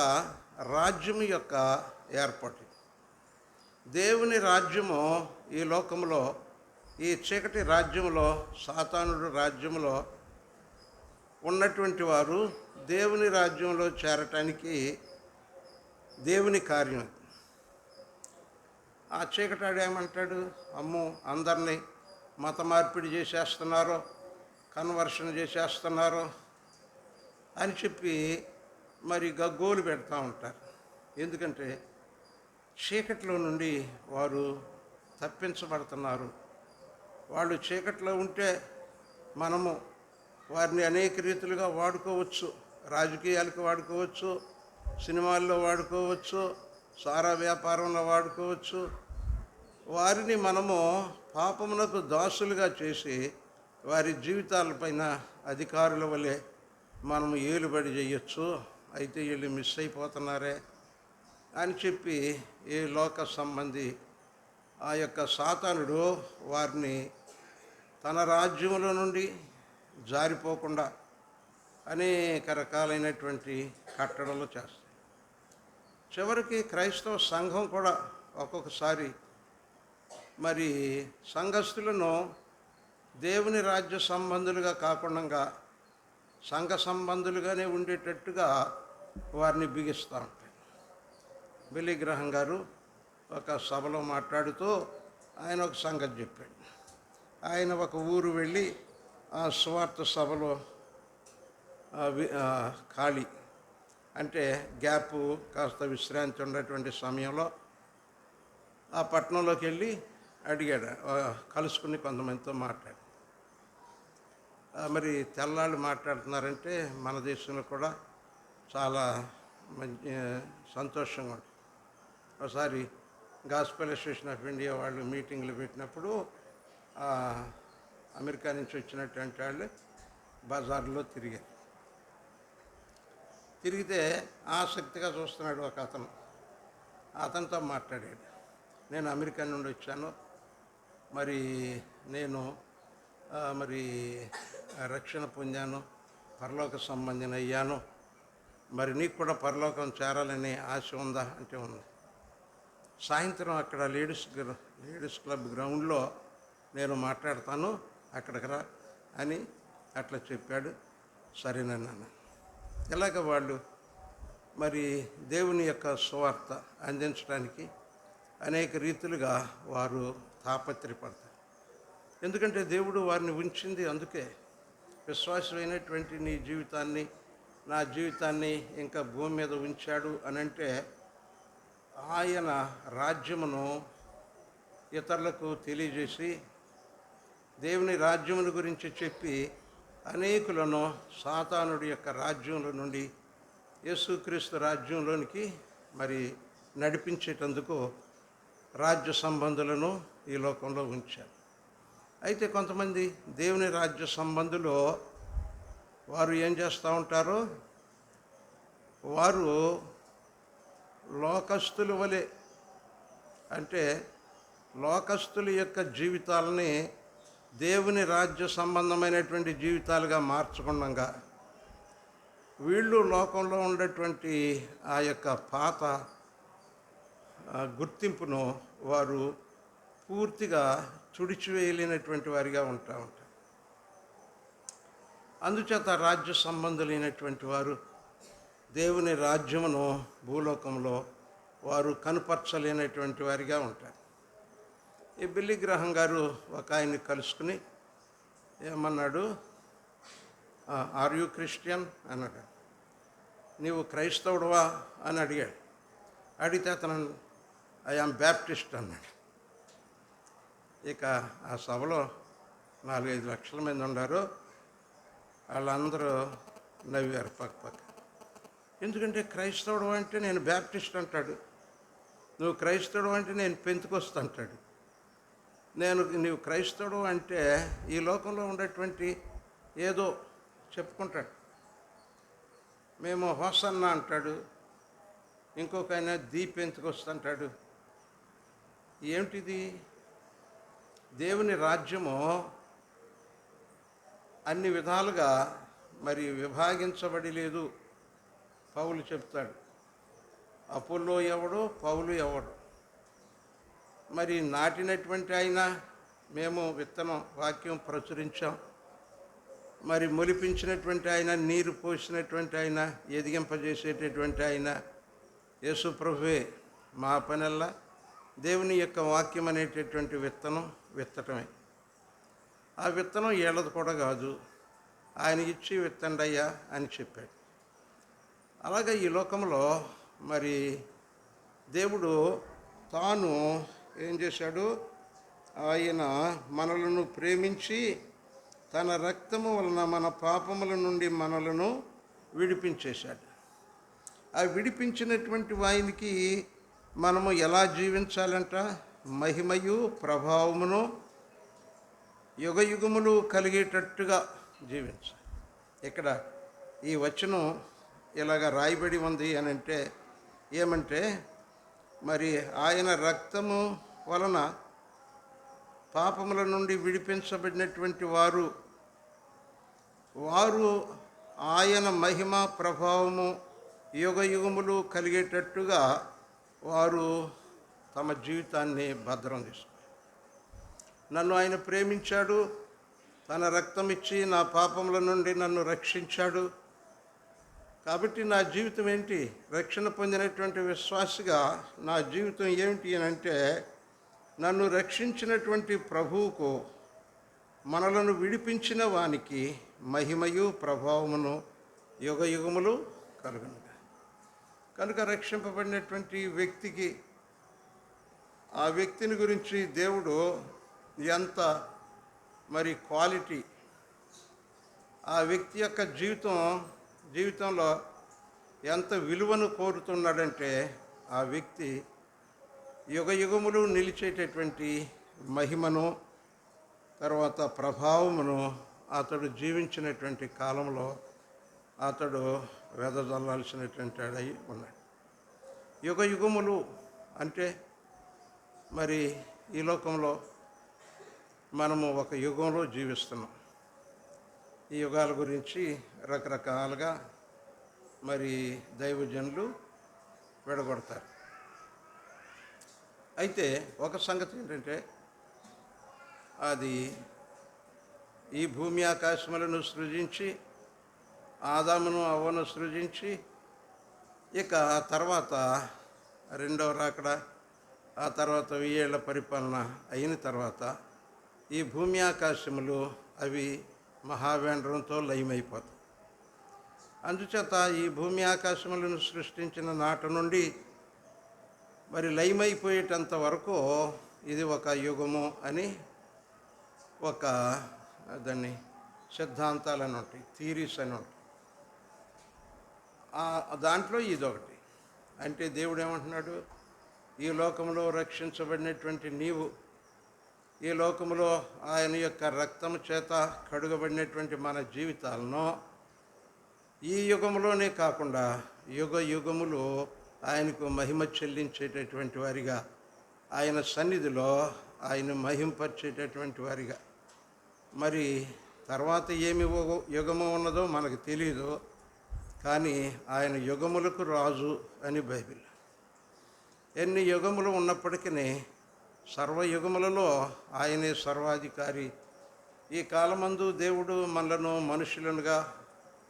రాజ్యము యొక్క ఏర్పాటు. దేవుని రాజ్యము ఈ లోకంలో, ఈ చీకటి రాజ్యములో, సాతానుడు రాజ్యములో ఉన్నటువంటి వారు దేవుని రాజ్యంలో చేరటానికి దేవుని కార్యం. ఆ చీకటాడు ఏమంటాడు? అమ్మో, అందరినీ మత మార్పిడి చేసేస్తున్నారో, కన్వర్షన్ చేసేస్తున్నారో అని చెప్పి మరి గగ్గోలు పెడతా ఉంటారు. ఎందుకంటే చీకట్లో నుండి వారు తప్పించబడుతున్నారు. వాళ్ళు చీకట్లో ఉంటే మనము వారిని అనేక రీతులుగా వాడుకోవచ్చు. రాజకీయాలకు వాడుకోవచ్చు, సినిమాల్లో వాడుకోవచ్చు, సారా వ్యాపారంలో వాడుకోవచ్చు. వారిని మనము పాపమునకు దాసులుగా చేసి వారి జీవితాలపైన అధికారుల వలె మనము ఏలుబడి చేయొచ్చు. అయితే వీళ్ళు మిస్ అయిపోతున్నారే అని చెప్పి ఈ లోక సంబంధి ఆ యొక్క సాతానుడు వారిని తన రాజ్యముల నుండి జారిపోకుండా అనేక రకాలైనటువంటి కట్టడలు చేస్తాయి. చివరికి క్రైస్తవ సంఘం కూడా ఒక్కొక్కసారి మరి సంఘస్థులను దేవుని రాజ్య సంబంధులుగా కాకుండా సంఘ సంబంధులుగానే ఉండేటట్టుగా వారిని బిగిస్తూ ఉంటాయి. బిల్లీ గ్రహం గారు ఒక సభలో మాట్లాడుతూ ఆయన ఒక సంగతి చెప్పాడు. ఆయన ఒక ఊరు వెళ్ళి ఆ సువార్త సభలో ఖాళీ అంటే గ్యాపు కాస్త విశ్రాంతి ఉన్నటువంటి సమయంలో ఆ పట్టణంలోకి వెళ్ళి అడిగాడు, కలుసుకుని కొంతమందితో మాట్లాడు. మరి తెల్లాళ్ళు మాట్లాడుతున్నారంటే మన దేశంలో కూడా చాలా మంచి సంతోషంగా ఉంటుంది. ఒకసారి గాస్పెల్ అసోసియేషన్ ఆఫ్ ఇండియా వాళ్ళు మీటింగ్లు పెట్టినప్పుడు అమెరికా నుంచి వచ్చినటువంటి వాళ్ళు బజార్లో తిరిగితే ఆసక్తిగా చూస్తున్నాడు ఒక అతను. అతనితో మాట్లాడాడు. నేను అమెరికా నుండి వచ్చాను, మరి నేను మరి రక్షణ పొందాను, పరలోక సంబంధిని అయ్యాను, మరి నీకు కూడా పరలోకం చేరాలనే ఆశ ఉందా అంటే ఉంది. సాయంత్రం అక్కడ లేడీస్ క్లబ్ గ్రౌండ్లో నేను మాట్లాడతాను, అక్కడికి రా అని అట్లా చెప్పాడు. సరేనన్నాను. ఇలాగ వాళ్ళు మరి దేవుని యొక్క సువార్త అందించడానికి అనేక రీతులుగా వారు తాపత్రయపడతారు. ఎందుకంటే దేవుడు వారిని ఉంచింది అందుకే. విశ్వాసమైనటువంటి నీ జీవితాన్ని, నా జీవితాన్ని ఇంకా భూమి మీద ఉంచాడు అనంటే ఆయన రాజ్యమును ఇతరులకు తెలియజేసి దేవుని రాజ్యమును గురించి చెప్పి అనేకులను సాతానుడి యొక్క రాజ్యంలో నుండి యేసుక్రీస్తు రాజ్యంలోనికి మరి నడిపించేటందుకు రాజ్య సంబంధులను ఈ లోకంలో ఉంచారు. అయితే కొంతమంది దేవుని రాజ్య సంబంధులు వారు ఏం చేస్తూ ఉంటారో, వారు లోకస్తుల వలె, అంటే లోకస్తుల యొక్క జీవితాలని దేవుని రాజ్య సంబంధమైనటువంటి జీవితాలుగా మార్చకుండా వీళ్ళు లోకంలో ఉండేటువంటి ఆ యొక్క పాత గుర్తింపును వారు పూర్తిగా తుడిచివేయలేనటువంటి వారిగా ఉంటారు. అందుచేత రాజ్య సంబంధులైనటువంటి వారు దేవుని రాజ్యమును భూలోకంలో వారు కనుపరచలేనటువంటి వారిగా ఉంటారు. ఈ బిల్లీ గ్రహం గారు ఒక ఆయన్ని కలుసుకుని ఏమన్నాడు, ఆర్ యూ క్రిస్టియన్ అన్నాడు. నీవు క్రైస్తవుడువా అని అడిగాడు. అడిగితే అతను ఐ యామ్ బ్యాప్టిస్ట్ అన్నాడు. ఇక ఆ సభలో 4-5 లక్షల మంది ఉన్నారు. వాళ్ళందరూ నవ్వారు పక్క. ఎందుకంటే క్రైస్తవుడు అంటే నేను బ్యాప్టిస్ట్ అంటాడు, నువ్వు క్రైస్తవుడు అంటే నేను పెంతుకొస్తా అంటాడు. నీవు క్రైస్తవుడు అంటే ఈ లోకంలో ఉండేటువంటి ఏదో చెప్పుకుంటాడు. మేము హోసన్న అంటాడు, ఇంకొక ఆయన దీపెంతుకొస్తుంటాడు. ఏమిటిది? దేవుని రాజ్యము అన్ని విధాలుగా మరి విభాగించబడి లేదు. పౌలు చెప్తాడు, అపోల్లో ఎవడు, పౌలు ఎవడు. మరి నాటినటువంటి ఆయన, మేము విత్తనం వాక్యం ప్రచురించాం. మరి మొలిపించినటువంటి ఆయన, నీరు పోసినటువంటి ఆయన, ఎదిగింపజేసేటటువంటి ఆయన యేసు ప్రభువే. మా పనల్లా దేవుని యొక్క వాక్యం అనేటటువంటి విత్తనం విత్తటమే. ఆ విత్తనం ఏళ్ళది కూడా కాదు, ఆయన ఇచ్చి విత్తండయ్యా అని చెప్పాడు. అలాగే ఈ లోకంలో మరి దేవుడు తాను ఏం చేశాడు? ఆయన మనలను ప్రేమించి తన రక్తము వలన మన పాపముల నుండి మనలను విడిపించేశాడు. ఆ విడిపించినటువంటి వానికి మనము ఎలా జీవించాలంట? మహిమయు ప్రభావమును యుగయుగములు కలిగేటట్టుగా జీవించాలి. ఇక్కడ ఈ వచనం ఇలాగ రాయబడి ఉంది అని అంటే ఏమంటే, మరి ఆయన రక్తము వలన పాపముల నుండి విడిపించబడినటువంటి వారు ఆయన మహిమ ప్రభావము యుగయుగములు కలిగేటట్టుగా వారు తమ జీవితాన్ని భద్రం చేసుకున్నారు. నన్ను ఆయన ప్రేమించాడు, తన రక్తం ఇచ్చి నా పాపముల నుండి నన్ను రక్షించాడు. కాబట్టి నా జీవితం ఏంటి? రక్షణ పొందినటువంటి విశ్వాసిగా నా జీవితం ఏమిటి అని అంటే, నన్ను రక్షించినటువంటి ప్రభువుకు, మనలను విడిపించిన వానికి మహిమయు ప్రభావమును యుగయుగములు కలుగును. కనుక రక్షింపబడినటువంటి వ్యక్తికి, ఆ వ్యక్తిని గురించి దేవుడు ఎంత మరి క్వాలిటీ, ఆ వ్యక్తి యొక్క జీవితంలో ఎంత విలువను కోరుతున్నాడంటే, ఆ వ్యక్తి యుగయుగములు నిలిచేటటువంటి మహిమను, తర్వాత ప్రభావమును అతడు జీవించినటువంటి కాలంలో అతడు వెదజల్లాల్సినటువంటి అయి ఉన్నాడు. యుగయుగములు అంటే మరి ఈ లోకంలో మనము ఒక యుగంలో జీవిస్తున్నాం. ఈ యుగాల గురించి రకరకాలుగా మరి దైవజనులు విడగొడతారు. అయితే ఒక సంగతి ఏంటంటే, అది ఈ భూమి ఆకాశములను సృజించి, ఆదామును అవ్వను సృజించి, ఇక ఆ తర్వాత రెండవ రాకడ, ఆ తర్వాత 1000 ఏళ్ల పరిపాలన అయిన తర్వాత ఈ భూమి ఆకాశములు అవి మహావేంద్రంతో లయమైపోతాయి. అందుచేత ఈ భూమి ఆకాశములను సృష్టించిన నాటి నుండి మరి లయమైపోయేటంత వరకు ఇది ఒక యుగము అని ఒక దాన్ని సిద్ధాంతాలని ఉంటాయి, థీరీస్ అని ఉంటాయి. దాంట్లో ఇదొకటి. అంటే దేవుడు ఏమంటున్నాడు? ఈ లోకంలో రక్షించబడినటువంటి నీవు, ఈ లోకంలో ఆయన యొక్క రక్తము చేత కడుగబడినటువంటి మన జీవితాలను ఈ యుగంలోనే కాకుండా యుగయుగములు ఆయనకు మహిమ చెల్లించేటటువంటి వారిగా, ఆయన సన్నిధిలో ఆయన మహింపరిచేటటువంటి వారిగా, మరి తర్వాత ఏమి యుగము ఉన్నదో మనకు తెలియదు, కానీ ఆయన యుగములకు రాజు అని బైబిల్. ఎన్ని యుగములు ఉన్నప్పటికీ సర్వయుగములలో ఆయనే సర్వాధికారి. ఈ కాలమందు దేవుడు మనలను మనుషులనుగా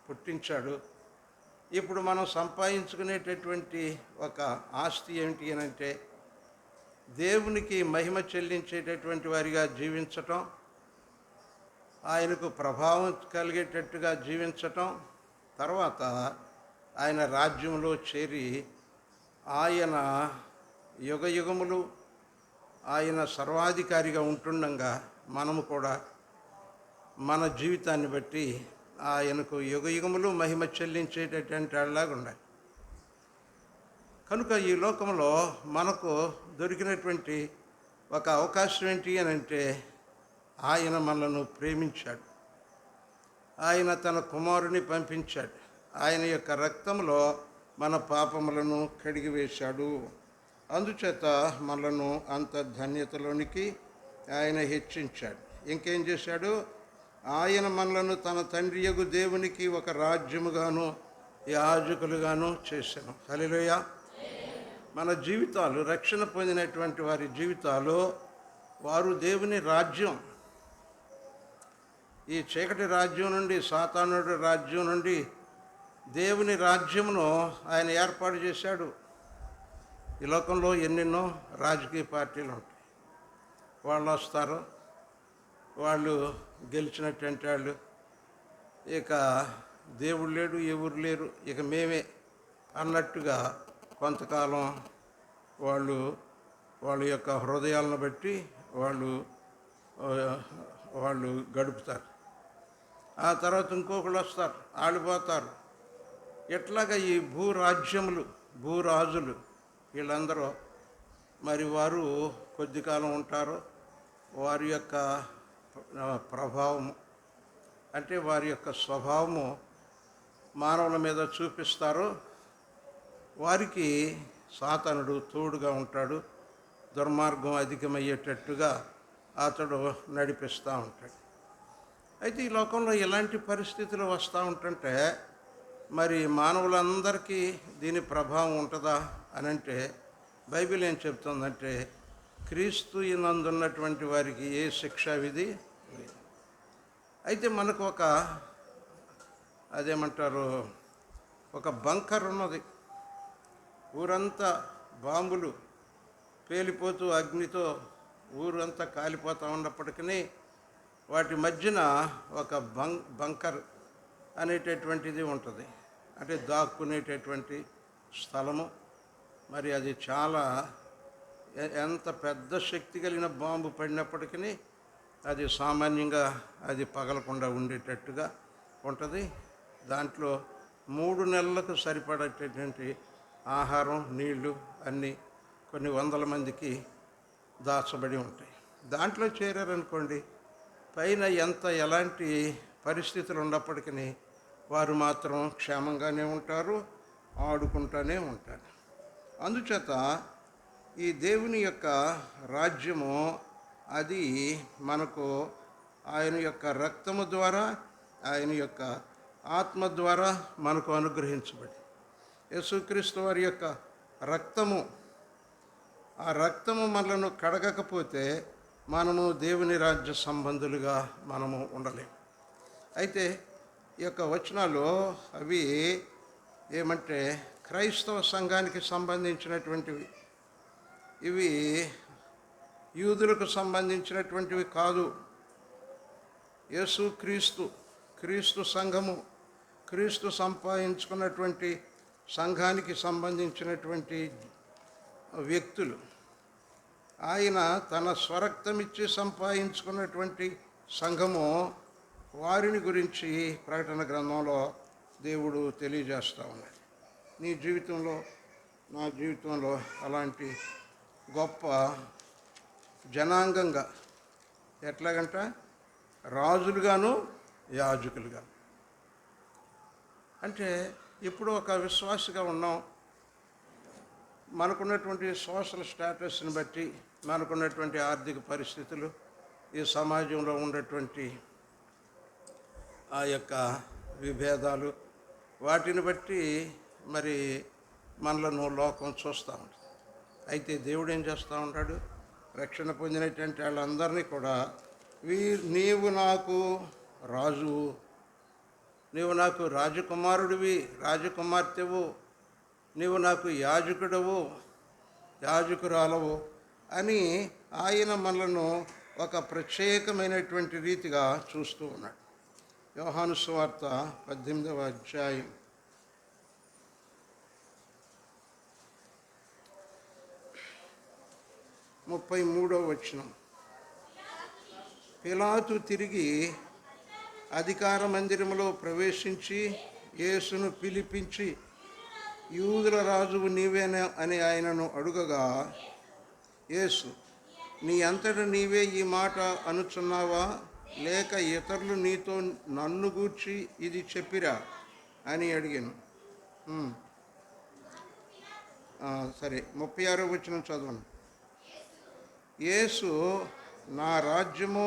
పుట్టించాడు. ఇప్పుడు మనం సంపాదించుకునేటటువంటి ఒక ఆస్తి ఏమిటి అని అంటే, దేవునికి మహిమ చెల్లించేటటువంటి వారిగా జీవించటం, ఆయనకు ప్రభావం కలిగేటట్టుగా జీవించటం, తర్వాత ఆయన రాజ్యంలో చేరి ఆయన యుగయుగములు ఆయన సర్వాధికారిగా ఉంటుండగా మనము కూడా మన జీవితాన్ని బట్టి ఆయనకు యుగయుగములు మహిమ చెల్లించేటటువంటి వాళ్ళలాగా ఉండాలి. కనుక ఈ లోకంలో మనకు దొరికినటువంటి ఒక అవకాశం ఏంటి అని అంటే, ఆయన మనలను ప్రేమించాడు. ఆయన తన కుమారుని పంపించాడు. ఆయన యొక్క రక్తంలో మన పాపములను కడిగివేశాడు. అందుచేత మనలను అంత ధన్యతలోనికి ఆయన హెచ్చించాడు. ఇంకేం చేశాడు? ఆయన మనలను తన తండ్రియగు దేవునికి ఒక రాజ్యముగాను యాజకులుగాను చేశాను. హల్లెలూయా. మన జీవితాలు, రక్షణ పొందినటువంటి వారి జీవితాలు, వారు దేవుని రాజ్యం, ఈ చీకటి రాజ్యం నుండి, సాతానుడి రాజ్యం నుండి దేవుని రాజ్యమును ఆయన ఏర్పాటు చేశాడు. ఈ లోకంలో ఎన్నెన్నో రాజకీయ పార్టీలు ఉంటాయి. వాళ్ళు వస్తారు, వాళ్ళు గెలిచినటువంటి వాళ్ళు, ఇక దేవుడు లేడు, ఎవరు లేరు, ఇక మేమే అన్నట్టుగా కొంతకాలం వాళ్ళ యొక్క హృదయాలను బట్టి వాళ్ళు గడుపుతారు. ఆ తర్వాత ఇంకొకళ్ళు వస్తారు, ఆడిపోతారు. ఎట్లాగా ఈ భూరాజ్యములు, భూరాజులు వీళ్ళందరూ మరి వారు కొద్ది కాలం ఉంటారు. వారి యొక్క ప్రభావము అంటే వారి యొక్క స్వభావము మానవుల మీద చూపిస్తారు. వారికి సాతానుడు తోడుగా ఉంటాడు. దుర్మార్గం అధికమయ్యేటట్టుగా అతడు నడిపిస్తూ ఉంటాడు. అయితే ఈ లోకంలో ఎలాంటి పరిస్థితులు వస్తూ ఉంటుంటే మరి మానవులందరికీ దీని ప్రభావం ఉంటుందా అని అంటే బైబిల్ ఏం చెప్తుందంటే క్రీస్తు నందున్నటువంటి వారికి ఏ శిక్షా విధి లేదు. అయితే మనకు ఒక బంకర్ ఉన్నది. ఊరంతా బాంబులు పేలిపోతూ అగ్నితో ఊరంతా కాలిపోతూ ఉన్నప్పటికీ వాటి మధ్యన ఒక బంకర్ అనేటటువంటిది ఉంటుంది. అంటే దాక్కునేటటువంటి స్థలము. మరి అది చాలా ఎంత పెద్ద శక్తి కలిగిన బాంబు పడినప్పటికీ అది సామాన్యంగా అది పగలకుండా ఉండేటట్టుగా ఉంటుంది. దాంట్లో 3 నెలలకు సరిపడేటటువంటి ఆహారం, నీళ్లు అన్నీ కొన్ని వందల మందికి దాచబడి ఉంటాయి. దాంట్లో చేరారనుకోండి, పైన ఎలాంటి పరిస్థితులు ఉన్నప్పటికీ వారు మాత్రం క్షేమంగానే ఉంటారు, ఆడుకుంటూనే ఉంటారు. అందుచేత ఈ దేవుని యొక్క రాజ్యము అది మనకు ఆయన యొక్క రక్తము ద్వారా, ఆయన యొక్క ఆత్మ ద్వారా మనకు అనుగ్రహించబడి, యేసుక్రీస్తు వారి యొక్క రక్తము, ఆ రక్తము మనలను కడగకపోతే మనము దేవుని రాజ్య సంబంధులుగా మనము ఉండలేము. అయితే ఈ యొక్క వచనాలు అవి ఏమంటే క్రైస్తవ సంఘానికి సంబంధించినటువంటివి. ఇవి యూదులకు సంబంధించినటువంటివి కాదు. క్రీస్తు సంఘము, క్రీస్తు సంపాదించుకున్నటువంటి సంఘానికి సంబంధించినటువంటి వ్యక్తులు. ఆయన తన స్వరక్తమిచ్చి సంపాదించుకున్నటువంటి సంఘము, వారిని గురించి ప్రకటన గ్రంథంలో దేవుడు తెలియజేస్తూ ఉన్నాడు. నీ జీవితంలో, నా జీవితంలో అలాంటి గొప్ప జనాంగంగా, ఎట్లాగంట రాజులుగాను యాజకులుగా, అంటే ఇప్పుడు ఒక విశ్వాసిగా ఉన్నాం. మనకున్నటువంటి సోషల్ స్టేటస్ని బట్టి, మనకున్నటువంటి ఆర్థిక పరిస్థితులు, ఈ సమాజంలో ఉన్నటువంటి ఆ యొక్క విభేదాలు, వాటిని బట్టి మరి మనలను లోకం చూస్తూ ఉంటుంది. అయితే దేవుడు ఏం చేస్తూ ఉంటాడు? రక్షణ పొందినటువంటి వాళ్ళందరినీ కూడా నీవు నాకు రాజువు, నీవు నాకు రాజకుమారుడివి, రాజకుమార్తెవు, నీవు నాకు యాజకుడవు, యాజకురాలవు అని ఆయన మనలను ఒక ప్రత్యేకమైనటువంటి రీతిగా చూస్తూ ఉన్నాడు. యోహాను సువార్త 18వ అధ్యాయం 33వ వచనం. పిలాతు తిరిగి అధికార మందిరములో ప్రవేశించి యేసును పిలిపించి, యూదుల రాజువు నీవేనా అని ఆయనను అడుగగా, యేసు, నీ అంతట నీవే ఈ మాట అనుచున్నావా లేక ఇతరులు నీతో నన్ను గూర్చి ఇది చెప్పిరా అని అడిగాను. సరే, 36వ వచనం చదవండి. యేసు, నా రాజ్యము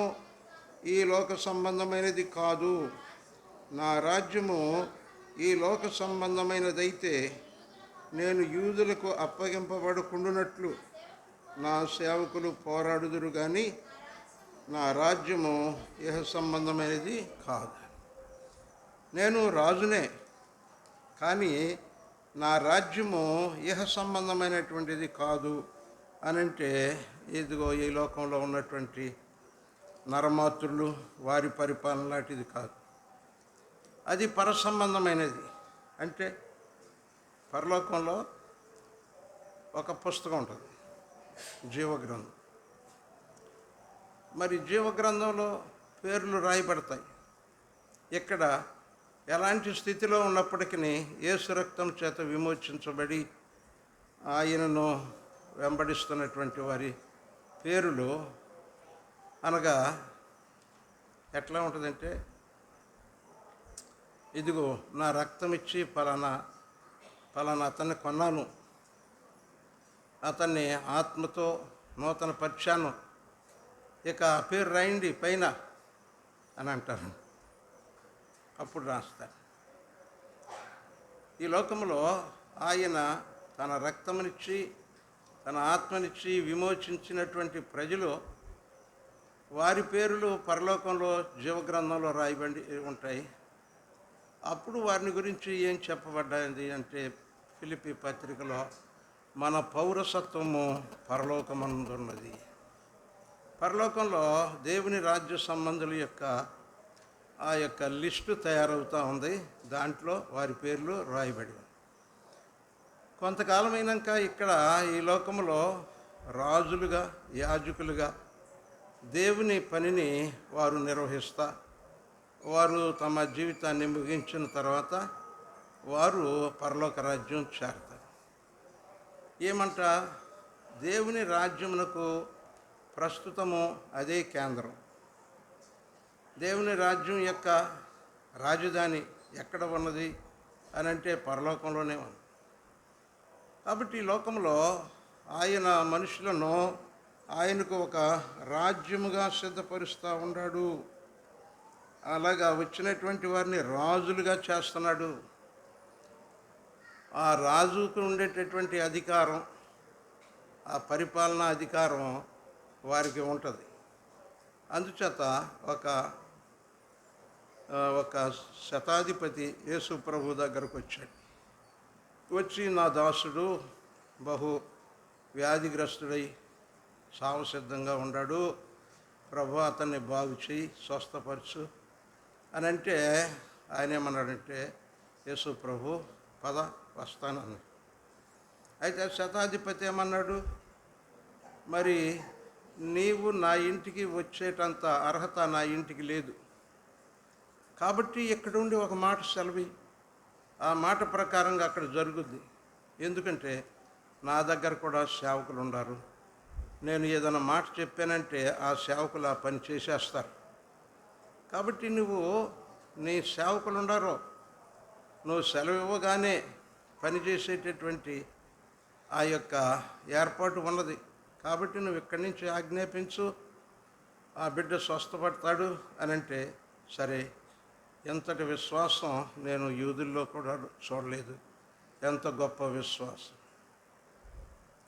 ఈ లోక సంబంధమైనది కాదు. నా రాజ్యము ఈ లోక సంబంధమైనదైతే నేను యూదులకు అప్పగింపబడకుండునట్లు నా సేవకులు పోరాడుదురు, కానీ నా రాజ్యము ఇహ సంబంధమైనది కాదు. నేను రాజునే, కానీ నా రాజ్యము ఇహ సంబంధమైనటువంటిది కాదు అనంటే, ఇదిగో ఈ లోకంలో ఉన్నటువంటి నరమాతృలు వారి పరిపాలన లాంటిది కాదు. అది పరసంబంధమైనది. అంటే పరలోకంలో ఒక పుస్తకం ఉంటుంది, జీవగ్రంథం. మరి జీవగ్రంథంలో పేర్లు రాయబడతాయి. ఇక్కడ ఎలాంటి స్థితిలో ఉన్నప్పటికీ యేసు రక్తం చేత విమోచించబడి ఆయనను వెంబడిస్తున్నటువంటి వారి పేరులు అనగా ఎట్లా ఉంటుందంటే, ఇదిగో నా రక్తం ఇచ్చి పలానా అతన్ని కొన్నాను, అతన్ని ఆత్మతో నూతన పరిచాను, ఇక ఆ పేరు రాయండి పైన అని అంటారు. అప్పుడు రాస్తారు. ఈ లోకంలో ఆయన తన రక్తమునిచ్చి తన ఆత్మనిచ్చి విమోచించినటువంటి ప్రజలు, వారి పేర్లు పరలోకంలో జీవగ్రంథంలో రాయబడి ఉంటాయి. అప్పుడు వారిని గురించి ఏం చెప్పబడ్డాయి అంటే, ఫిలిప్పీ పత్రికలో మన పౌరసత్వము పరలోకమందున్నది. పరలోకంలో దేవుని రాజ్య సంబంధుల యొక్క ఆ యొక్క లిస్టు తయారవుతూ ఉంది. దాంట్లో వారి పేర్లు రాయబడి. కొంతకాలమైనాక ఇక్కడ ఈ లోకంలో రాజులుగా, యాజకులుగా దేవుని పనిని వారు నిర్వహిస్తా, వారు తమ జీవితాన్ని ముగించిన తర్వాత వారు పరలోక రాజ్యం చేరతారు. ఏమంట, దేవుని రాజ్యమునకు ప్రస్తుతము అదే కేంద్రం. దేవుని రాజ్యం యొక్క రాజధాని ఎక్కడ ఉన్నది అని అంటే పరలోకంలోనే ఉంది. కాబట్టి ఈ లోకంలో ఆయన మనుషులను ఆయనకు ఒక రాజ్యముగా సిద్ధపరుస్తూ ఉన్నాడు. అలాగా వచ్చినటువంటి వారిని రాజులుగా చేస్తున్నాడు. ఆ రాజుకు ఉండేటటువంటి అధికారం, ఆ పరిపాలనా అధికారం వారికి ఉంటుంది. అందుచేత ఒక శతాధిపతి యేసు ప్రభు దగ్గరకు వచ్చాడు. వచ్చి, నా దాసుడు బహు వ్యాధిగ్రస్తుడై సావసిద్ధంగా ఉన్నాడు, ప్రభు అతన్ని బాగు చేయి, స్వస్థపరచు అని అంటే, ఆయన ఏమన్నాడంటే, యేసు ప్రభు పద వస్తానన్నాడు. అయితే శతాధిపతి ఏమన్నాడు, మరి నీవు నా ఇంటికి వచ్చేటంత అర్హత నా ఇంటికి లేదు, కాబట్టి ఇక్కడ ఉండి ఒక మాట సెలవి, ఆ మాట ప్రకారంగా అక్కడ జరుగుద్ది. ఎందుకంటే నా దగ్గర కూడా సేవకులు ఉన్నారు. నేను ఏదైనా మాట చెప్పానంటే ఆ సేవకులు ఆ పని చేసేస్తారు. కాబట్టి నువ్వు నీ సేవకులు ఉండారో, నువ్వు సెలవు ఇవ్వగానే పనిచేసేటటువంటి ఆ యొక్క ఏర్పాటు ఉన్నది. కాబట్టి నువ్వు ఇక్కడి నుంచి ఆజ్ఞాపించు, ఆ బిడ్డ స్వస్థపడతాడు అని అంటే, సరే, ఎంతటి విశ్వాసం నేను యూదుల్లో కూడా చూడలేదు. ఎంత గొప్ప విశ్వాసం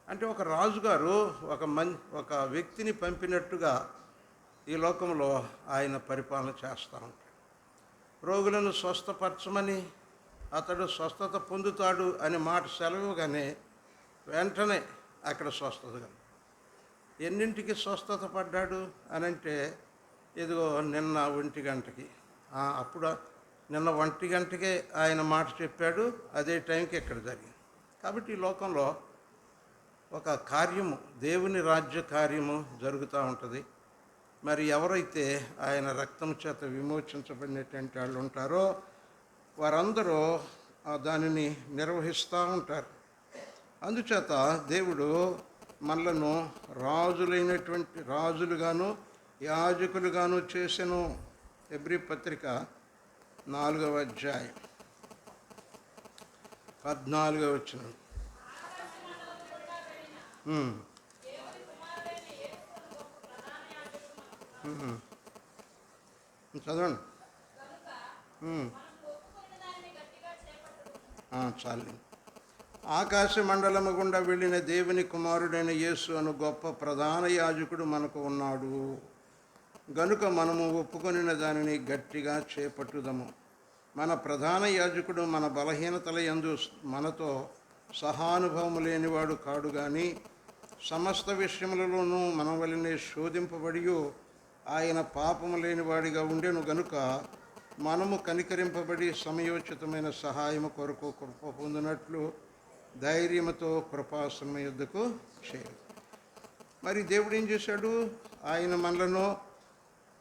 అంటే, ఒక రాజుగారు ఒక వ్యక్తిని పంపినట్టుగా ఈ లోకంలో ఆయన పరిపాలన చేస్తూ ఉంటాడు. రోగులను స్వస్థపరచమని, అతడు స్వస్థత పొందుతాడు అనే మాట సెలవుగానే వెంటనే అక్కడ స్వస్థత. ఎన్నింటికి స్వస్థత పడ్డాడు అనంటే, ఇదిగో నిన్న 1 గంటకి, అప్పుడు నిన్న 1 గంటకే ఆయన మాట చెప్పాడు, అదే టైంకి ఇక్కడ జరిగింది. కాబట్టి ఈ లోకంలో ఒక కార్యము, దేవుని రాజ్య కార్యము జరుగుతూ ఉంటుంది. మరి ఎవరైతే ఆయన రక్తం చేత విమోచించబడినటువంటి వాళ్ళు ఉంటారో వారందరూ దానిని నిర్వహిస్తూ ఉంటారు. అందుచేత దేవుడు మనలను రాజులుగాను యాజకులుగాను చేసెను. హెబ్రీ పత్రిక 4వ అధ్యాయం 14వ వచనం. చదవండి. చాలు. ఆకాశ మండలము గుండా వెళ్ళిన దేవుని కుమారుడైన యేసు అను గొప్ప ప్రధాన యాజకుడు మనకు ఉన్నాడు గనుక మనము ఒప్పుకొనిన దానిని గట్టిగా చేపట్టుదము. మన ప్రధాన యాజకుడు మన బలహీనతల యందు మనతో సహానుభవము లేనివాడు కాడు గాని సమస్త విషయములలోనూ మన వలనే శోధింపబడి ఆయన పాపము లేనివాడిగా ఉండెను గనుక మనము కనికరింపబడి సమయోచితమైన సహాయము కొరకు కృప పొందినట్లు ధైర్యముతో కృపాసనం యొద్దకు చేరు. మరి దేవుడు ఏం చేశాడు? ఆయన మనలను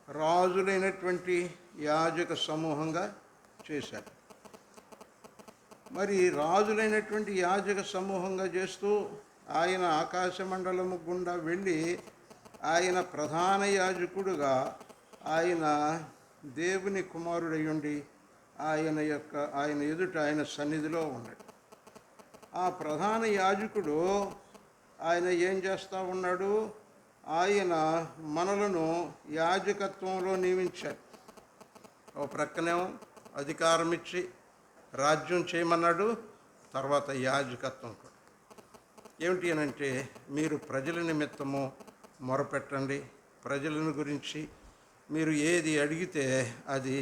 రాజులైనటువంటి యాజక సమూహంగా చేశాడు. మరి రాజులైనటువంటి యాజక సమూహంగా చేస్తూ ఆయన ఆకాశ మండలము గుండా వెళ్ళి ఆయన ప్రధాన యాజకుడుగా ఆయన దేవుని కుమారుడయ్యుండి ఆయన ఎదుట ఆయన సన్నిధిలో ఉన్నాడు. ఆ ప్రధాన యాజకుడు ఆయన ఏం చేస్తూ ఉన్నాడు? ఆయన మనలను యాజకత్వంలో నియమించాడు. ఓ ప్రక్కనేమో అధికారం ఇచ్చి రాజ్యం చేయమన్నాడు, తర్వాత యాజకత్వం కూడా. ఏమిటి అనంటే, మీరు ప్రజల నిమిత్తము మొరపెట్టండి, ప్రజలను గురించి మీరు ఏది అడిగితే అది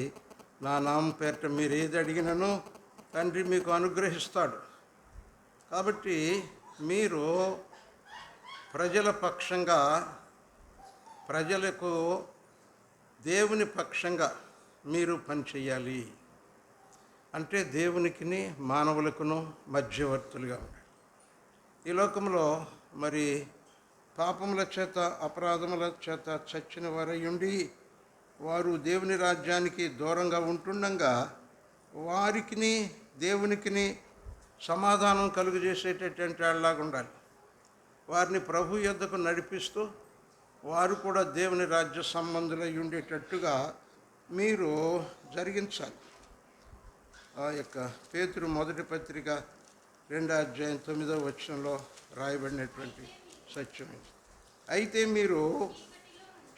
నా నామం పేరిట మీరు ఏది అడిగినను తండ్రి మీకు అనుగ్రహిస్తాడు. కాబట్టి మీరు ప్రజల పక్షంగా, ప్రజలకు దేవుని పక్షంగా మీరు పనిచేయాలి. అంటే దేవునికిని మానవులకును మధ్యవర్తులుగా ఉండాలి. ఈ లోకంలో మరి పాపముల చేత అపరాధముల చేత చచ్చిన వారయ్యుండి వారు దేవుని రాజ్యానికి దూరంగా ఉంటుండగా వారికిని దేవునికిని సమాధానం కలుగజేసేటటువంటి వాళ్ళలాగా ఉండాలి. వారిని ప్రభు యొద్దకు నడిపిస్తూ వారు కూడా దేవుని రాజ్య సంబంధులై ఉండేటట్టుగా మీరు జరిగించాలి. ఆ యొక్క పేతురు మొదటి పత్రిక 2వ అధ్యాయం 9వ వచనంలో రాయబడినటువంటి సత్యం. అయితే మీరు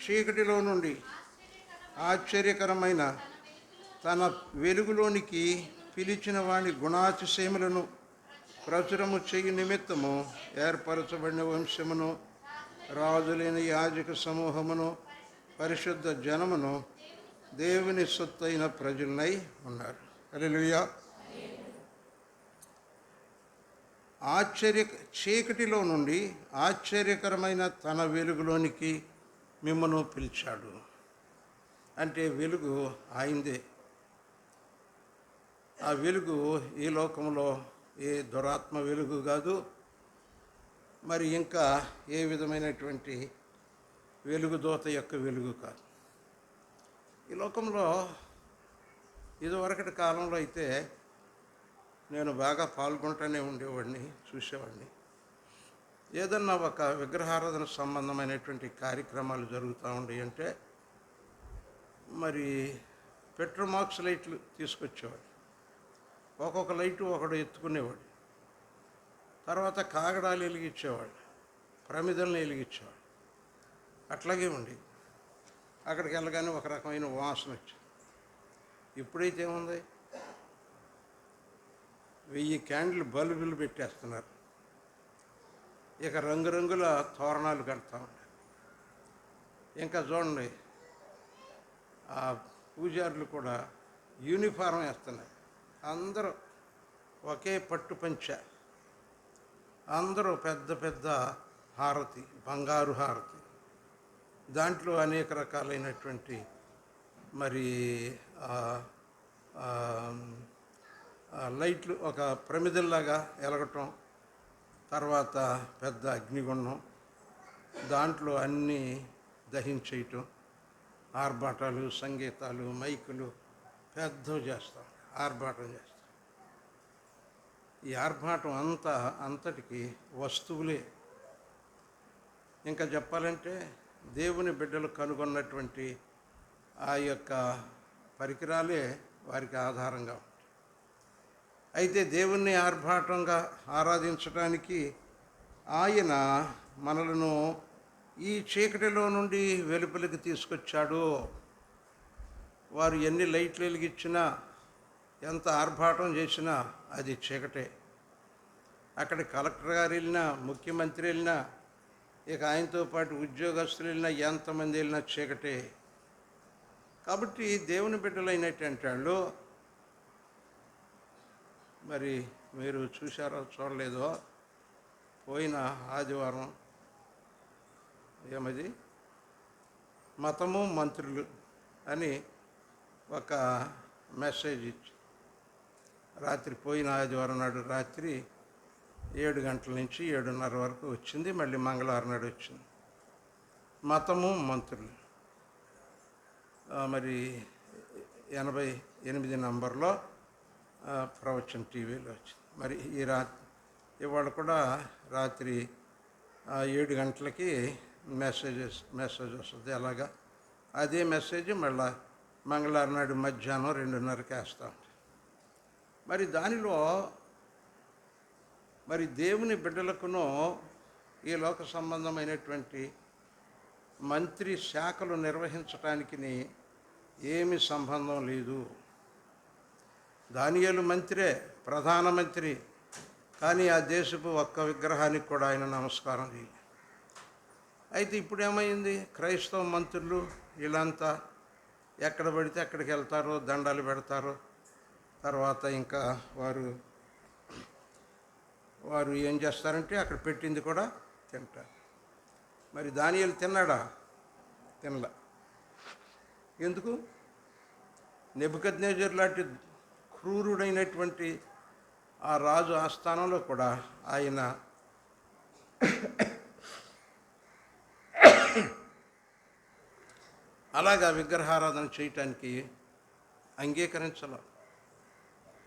చీకటిలో నుండి ఆశ్చర్యకరమైన తన వెలుగులోనికి పిలిచిన వాని గుణాతిశయములను ప్రచురము చేయి నిమిత్తము ఏర్పరచబడిన వంశమును, రాజులైన యాజక సమూహమును, పరిశుద్ధ జనమును, దేవుని సొత్తైన ప్రజలనై ఉన్నారు. హల్లెలూయా. చీకటిలో నుండి ఆశ్చర్యకరమైన తన వెలుగులోనికి మిమ్మను పిలిచాడు. అంటే వెలుగు ఆయనదే. ఆ వెలుగు ఈ లోకంలో ఏ దురాత్మ వెలుగు కాదు, మరి ఇంకా ఏ విధమైనటువంటి వెలుగుదోత యొక్క వెలుగు కాదు. ఈ లోకంలో ఇదివరకటి కాలంలో అయితే నేను బాగా పాల్గొంటూనే ఉండేవాడిని, చూసేవాడిని. ఏదన్నా ఒక విగ్రహారాధన సంబంధమైనటువంటి కార్యక్రమాలు జరుగుతూ ఉండేవి అంటే మరి పెట్రోమాక్స్ లైట్లు తీసుకొచ్చేవాడు. ఒక్కొక్క లైటు ఒకడు ఎత్తుకునేవాడు. తర్వాత కాగడాలు వెలిగించేవాడు, ప్రమిదలను వెలిగించేవాడు. అట్లాగే ఉండి అక్కడికి వెళ్ళగానే ఒక రకమైన వాసన వచ్చింది. ఇప్పుడైతే ఏముంది, 1000 క్యాండిల్ బల్బులు పెట్టేస్తున్నారు. ఇక రంగురంగుల తోరణాలు కడతా ఉంటారు. ఇంకా చూడండి, ఆ పూజారులు కూడా యూనిఫారం వేస్తున్నారు. అందరూ ఒకే పట్టు పంచ, అందరూ పెద్ద పెద్ద హారతి, బంగారు హారతి, దాంట్లో అనేక రకాలైనటువంటి మరి లైట్లు ఒక ప్రమిదల్లాగా ఎలగటం, తర్వాత పెద్ద అగ్నిగుండం, దాంట్లో అన్నీ దహించేయటం, ఆర్భాటాలు, సంగీతాలు, మైకులు పెద్దవి చేస్తాం, ఆర్భాటం చేస్తాం. ఈ ఆర్భాటం అంతటికి వస్తువులే. ఇంకా చెప్పాలంటే దేవుని బిడ్డలు కనుగొన్నటువంటి ఆ యొక్క పరికరాలే వారికి ఆధారంగా ఉంటాయి. అయితే దేవుణ్ణి ఆర్భాటంగా ఆరాధించడానికి ఆయన మనలను ఈ చీకటిలో నుండి వెలుపలికి తీసుకొచ్చాడు. వారు ఎన్ని లైట్లు వెలిగించినా, ఎంత ఆర్భాటం చేసినా అది చీకటే. అక్కడ కలెక్టర్ గారు వెళ్ళినా, ముఖ్యమంత్రి వెళ్ళినా, ఇక ఆయనతో పాటు ఉద్యోగస్తులు వెళ్ళినా, ఎంతమంది వెళ్ళినా చీకటే. కాబట్టి దేవుని బిడ్డలైనటువంటి వాళ్ళు, మరి మీరు చూశారో చూడలేదో, పోయిన ఆదివారం ఏమది మతము మంత్రులు అని ఒక మెసేజ్ ఇచ్చి రాత్రి, పోయిన ఆదివారం నాడు రాత్రి 7 గంటల నుంచి 7:30 వరకు వచ్చింది. మళ్ళీ మంగళవారం నాడు వచ్చింది. మతము మంత్రులు మరి 88 నంబర్లో ప్రవచన్ టీవీలో వచ్చింది. మరి ఇవాళ కూడా రాత్రి 7 గంటలకి మెసేజ్ వస్తుంది. అలాగా అదే మెసేజ్ మళ్ళీ మంగళవారం నాడు మధ్యాహ్నం 2:30కి వేస్తూ ఉంటాం. మరి దానిలో మరి దేవుని బిడ్డలకును ఈ లోక సంబంధమైనటువంటి మంత్రి శాఖలు నిర్వహించటానికి ఏమి సంబంధం లేదు. దానియేలు మంత్రే, ప్రధానమంత్రి, కానీ ఆ దేశపు ఒక్క విగ్రహానికి కూడా ఆయన నమస్కారం చేయలేదు. అయితే ఇప్పుడు ఏమైంది, క్రైస్తవ మంత్రులు వీళ్ళంతా ఎక్కడ పడితే అక్కడికి వెళ్తారు, దండాలు పెడతారు. తర్వాత ఇంకా వారు ఏం చేస్తారంటే అక్కడ పెట్టింది కూడా తింటారు. మరి దానియేలు తిన్నాడా? తినలా. ఎందుకు? నెబుకద్నెజరు లాంటి క్రూరుడైనటువంటి ఆ రాజు ఆస్థానంలో కూడా ఆయన అలాగా విగ్రహారాధన చేయటానికి అంగీకరించాలి.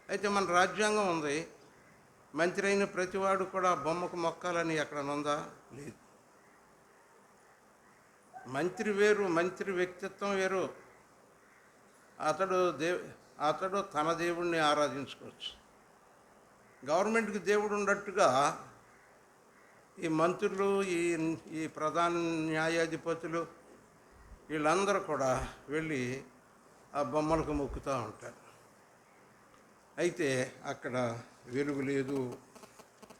అయితే మన రాజ్యాంగం ఉంది, మంత్రి అయిన ప్రతివాడు కూడా బొమ్మకు మొక్కాలని ఎక్కడ ఉందా? లేదు. మంత్రి వేరు, మంత్రి వ్యక్తిత్వం వేరు. అతడు తన దేవుణ్ణి ఆరాధించుకోవచ్చు. గవర్నమెంట్కి దేవుడు ఉన్నట్టుగా ఈ మంత్రులు, ఈ ప్రధాన న్యాయాధిపతులు వీళ్ళందరూ కూడా వెళ్ళి ఆ బొమ్మలకు మొక్కుతూ ఉంటారు. అయితే అక్కడ వెలుగు లేదు,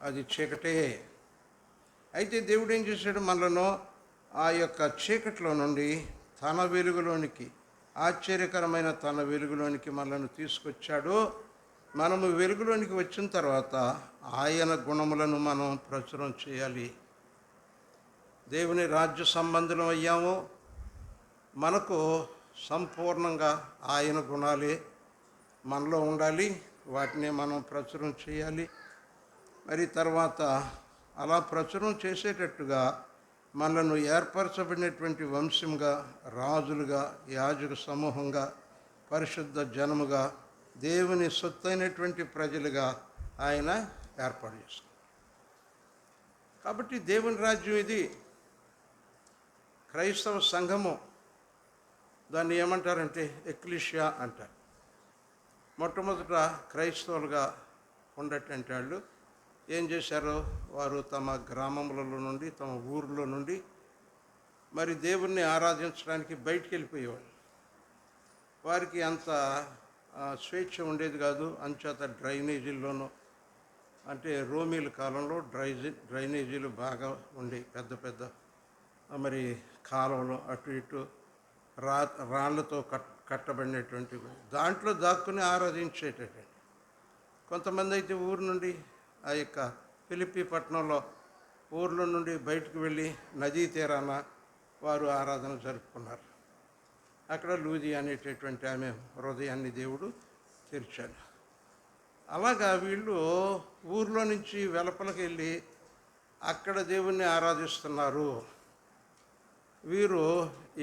అది చీకటే. అయితే దేవుడు ఏం చేశాడు? మనలను ఆ యొక్క చీకట్లో నుండి తన వెలుగులోనికి, ఆశ్చర్యకరమైన తన వెలుగులోనికి మనలను తీసుకొచ్చాడు. మనము వెలుగులోనికి వచ్చిన తర్వాత ఆయన గుణములను మనం ప్రచురం చేయాలి. దేవుని రాజ్య సంబంధులం అయ్యాము. మనకు సంపూర్ణంగా ఆయన గుణాలే మనలో ఉండాలి. వాటిని మనం ప్రచురం చేయాలి. మరి తర్వాత అలా ప్రచురం చేసేటట్టుగా మనలను ఏర్పరచబడినటువంటి వంశంగా, రాజులుగా, యాజక సమూహంగా, పరిశుద్ధ జనముగా, దేవుని సొత్తైనటువంటి ప్రజలుగా ఆయన ఏర్పాటు చేసుకున్నాడు. కాబట్టి దేవుని రాజ్యం ఇది. క్రైస్తవ సంఘము, దాన్ని ఏమంటారంటే ఎక్లీషియా అంటారు. మొట్టమొదట క్రైస్తవులుగా ఉండేటువంటి వాళ్ళు ఏం చేశారో, వారు తమ గ్రామములలో నుండి, తమ ఊర్లో నుండి మరి దేవుణ్ణి ఆరాధించడానికి బయటికి వెళ్ళిపోయేవాళ్ళు. వారికి అంత స్వేచ్ఛ ఉండేది కాదు. అంచేత డ్రైనేజీల్లోనూ, అంటే రోమీల కాలంలో డ్రైనేజీలు బాగా ఉండేవి, పెద్ద పెద్ద మరి కాలువలు అటు ఇటు రాళ్లతో కట్టబడినటువంటి దాంట్లో దాక్కుని ఆరాధించేటటువంటి కొంతమంది అయితే ఊరు నుండి, ఆ యొక్క ఫిలిప్పీ పట్టణంలో ఊర్లో నుండి బయటకు వెళ్ళి నదీ తీరాన వారు ఆరాధన జరుపుకున్నారు. అక్కడ లూది అనేటటువంటి ఆమె హృదయాన్ని దేవుడు తెరిచాడు. అలాగా వీళ్ళు ఊర్లో నుంచి వెలుపలికి వెళ్ళి అక్కడ దేవుణ్ణి ఆరాధిస్తున్నారు. వీరు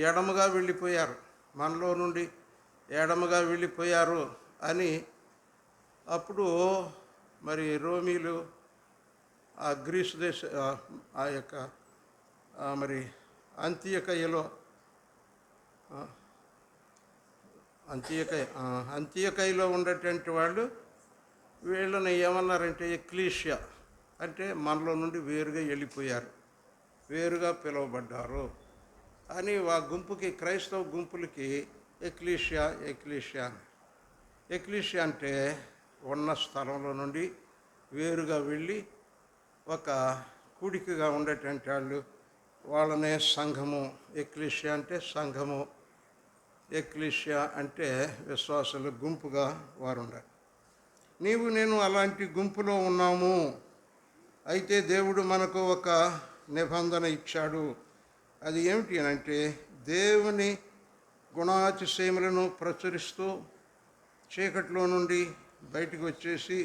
ఎడమగా వెళ్ళిపోయారు, మనలో నుండి ఎడమగా వెళ్ళిపోయారు అని అప్పుడు మరి రోమీలు, ఆ గ్రీసు దేశ ఆ యొక్క మరి అంత్యొకయలో అంత్యొకయలో ఉండేటువంటి వాళ్ళు వీళ్ళని ఏమన్నారంటే ఎక్లీషియా అంటే మనలో నుండి వేరుగా వెళ్ళిపోయారు, వేరుగా పిలువబడ్డారు అని ఆ గుంపుకి, క్రైస్తవ గుంపులకి ఎక్లీషియా ఎక్లీషియా ఎక్లీషియా అంటే ఉన్న స్థలంలో నుండి వేరుగా వెళ్ళి ఒక కూడికగా ఉండేటువంటి వాళ్ళు, వాళ్ళనే సంఘము. ఎక్లీషియా అంటే సంఘము, ఎక్లీషియా అంటే విశ్వాసులు గుంపుగా వారు ఉండాలి. నీవు నేను అలాంటి గుంపులో ఉన్నాము. అయితే దేవుడు మనకు ఒక నిబంధన ఇచ్చాడు. అది ఏమిటి అని అంటే, దేవుని గుణాతిశయములను ప్రచురిస్తూ చీకట్లో నుండి బయటకు వచ్చేసి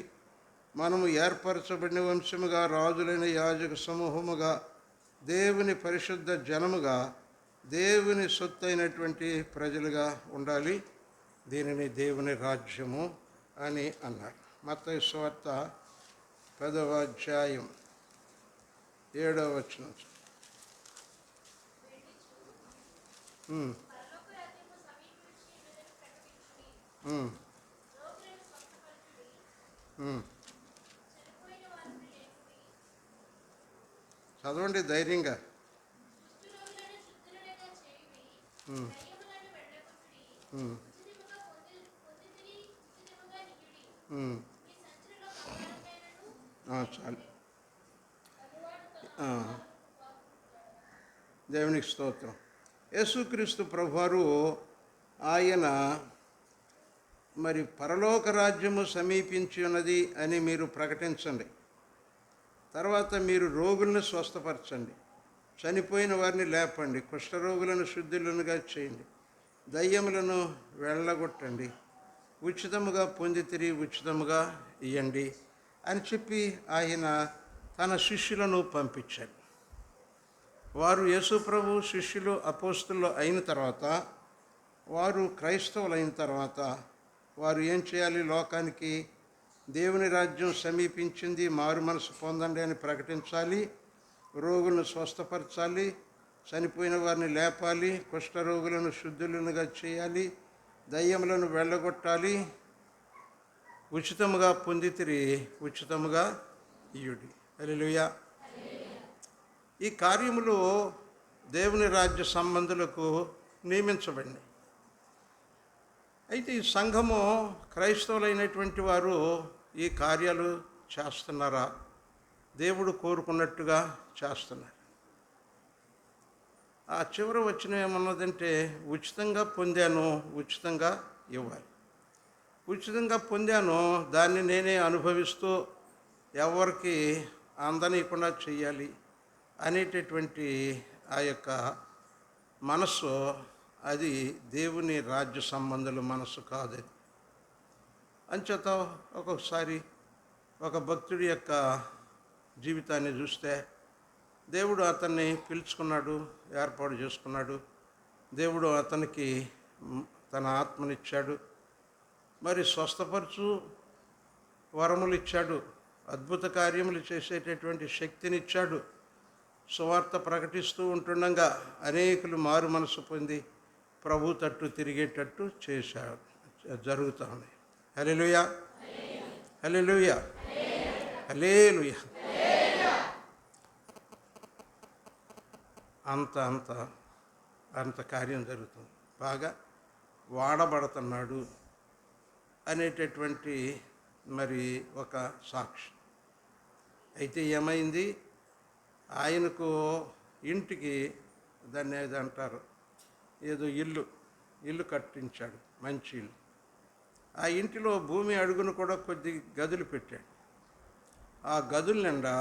మనము ఏర్పరచబడిన వంశముగా, రాజులైన యాజక సమూహముగా, దేవుని పరిశుద్ధ జనముగా, దేవుని సొత్తు అయినటువంటి ప్రజలుగా ఉండాలి. దీనిని దేవుని రాజ్యము అని అన్నారు. మత్తయి సువార్త 10వ అధ్యాయం 7వ వచనం. చదవండి ధైర్యంగా. చాలు. దేవునికి స్తోత్రం. యేసుక్రీస్తు ప్రభువారు ఆయన మరి పరలోక రాజ్యము సమీపించి ఉన్నది అని మీరు ప్రకటించండి. తర్వాత మీరు రోగులను స్వస్థపరచండి, చనిపోయిన వారిని లేపండి, కుష్ఠరోగులను శుద్ధులనుగా చేయండి, దయ్యములను వెళ్ళగొట్టండి, ఉచితముగా పొందితిరి ఉచితముగా ఇయ్యండి అని చెప్పి ఆయన తన శిష్యులను పంపించాడు. వారు యేసుప్రభు శిష్యులు అపోస్తులు అయిన తర్వాత, వారు క్రైస్తవులు అయిన తర్వాత వారు ఏం చేయాలి? లోకానికి దేవుని రాజ్యం సమీపించింది, మారు మనసు పొందండి అని ప్రకటించాలి, రోగులను స్వస్థపరచాలి, చనిపోయిన వారిని లేపాలి, కుష్ఠరోగులను శుద్ధులనుగా చేయాలి, దయ్యములను వెళ్ళగొట్టాలి, ఉచితముగా పొందితిరి ఉచితముగా ఇయ్యుడి. హల్లెలూయా. ఈ కార్యములు దేవుని రాజ్య సంబంధులకు నియమించబడినాయి. అయితే ఈ సంఘము, క్రైస్తవులైనటువంటి వారు ఈ కార్యాలు చేస్తున్నారా? దేవుడు కోరుకున్నట్టుగా చేస్తున్నారు. ఆ చివరి వచ్చిన ఏమన్నదంటే, ఉచితంగా పొందాను, ఉచితంగా ఇవ్వాలి. ఉచితంగా పొందాను, దాన్ని నేనే అనుభవిస్తూ ఎవరికి అందనీయకుండా చెయ్యాలి అనేటటువంటి ఆ యొక్క మనస్సు, అది దేవుని రాజ్య సంబంధుల మనస్సు కాదు. అంచేత ఒక్కొక్కసారి ఒక భక్తుడి యొక్క జీవితాన్ని చూస్తే, దేవుడు అతన్ని పిలుచుకున్నాడు, ఏర్పాటు చేసుకున్నాడు, దేవుడు అతనికి తన ఆత్మనిచ్చాడు, మరి స్వస్థపరచు వరములు ఇచ్చాడు, అద్భుత కార్యములు చేసేటటువంటి శక్తినిచ్చాడు. సువార్త ప్రకటిస్తూ ఉంటుండగా అనేకులు మారు మనసు పొంది ప్రభు తట్టు తిరిగేటట్టు చేశాడు, జరుగుతూ ఉంది. హల్లెలూయా, హల్లెలూయా, హల్లెలూయా. అంత అంత అంత కార్యం జరుగుతుంది, బాగా వాడబడుతున్నాడు అనేటటువంటి మరి ఒక సాక్షి. అయితే ఏమైంది? ఆయనకు ఇంటికి, దాన్ని ఏదో అంటారు, ఏదో ఇల్లు కట్టించాడు, మంచి ఇల్లు. ఆ ఇంటిలో భూమి అడుగును కూడా కొద్ది గదులు పెట్టాడు. ఆ గదుల నిండా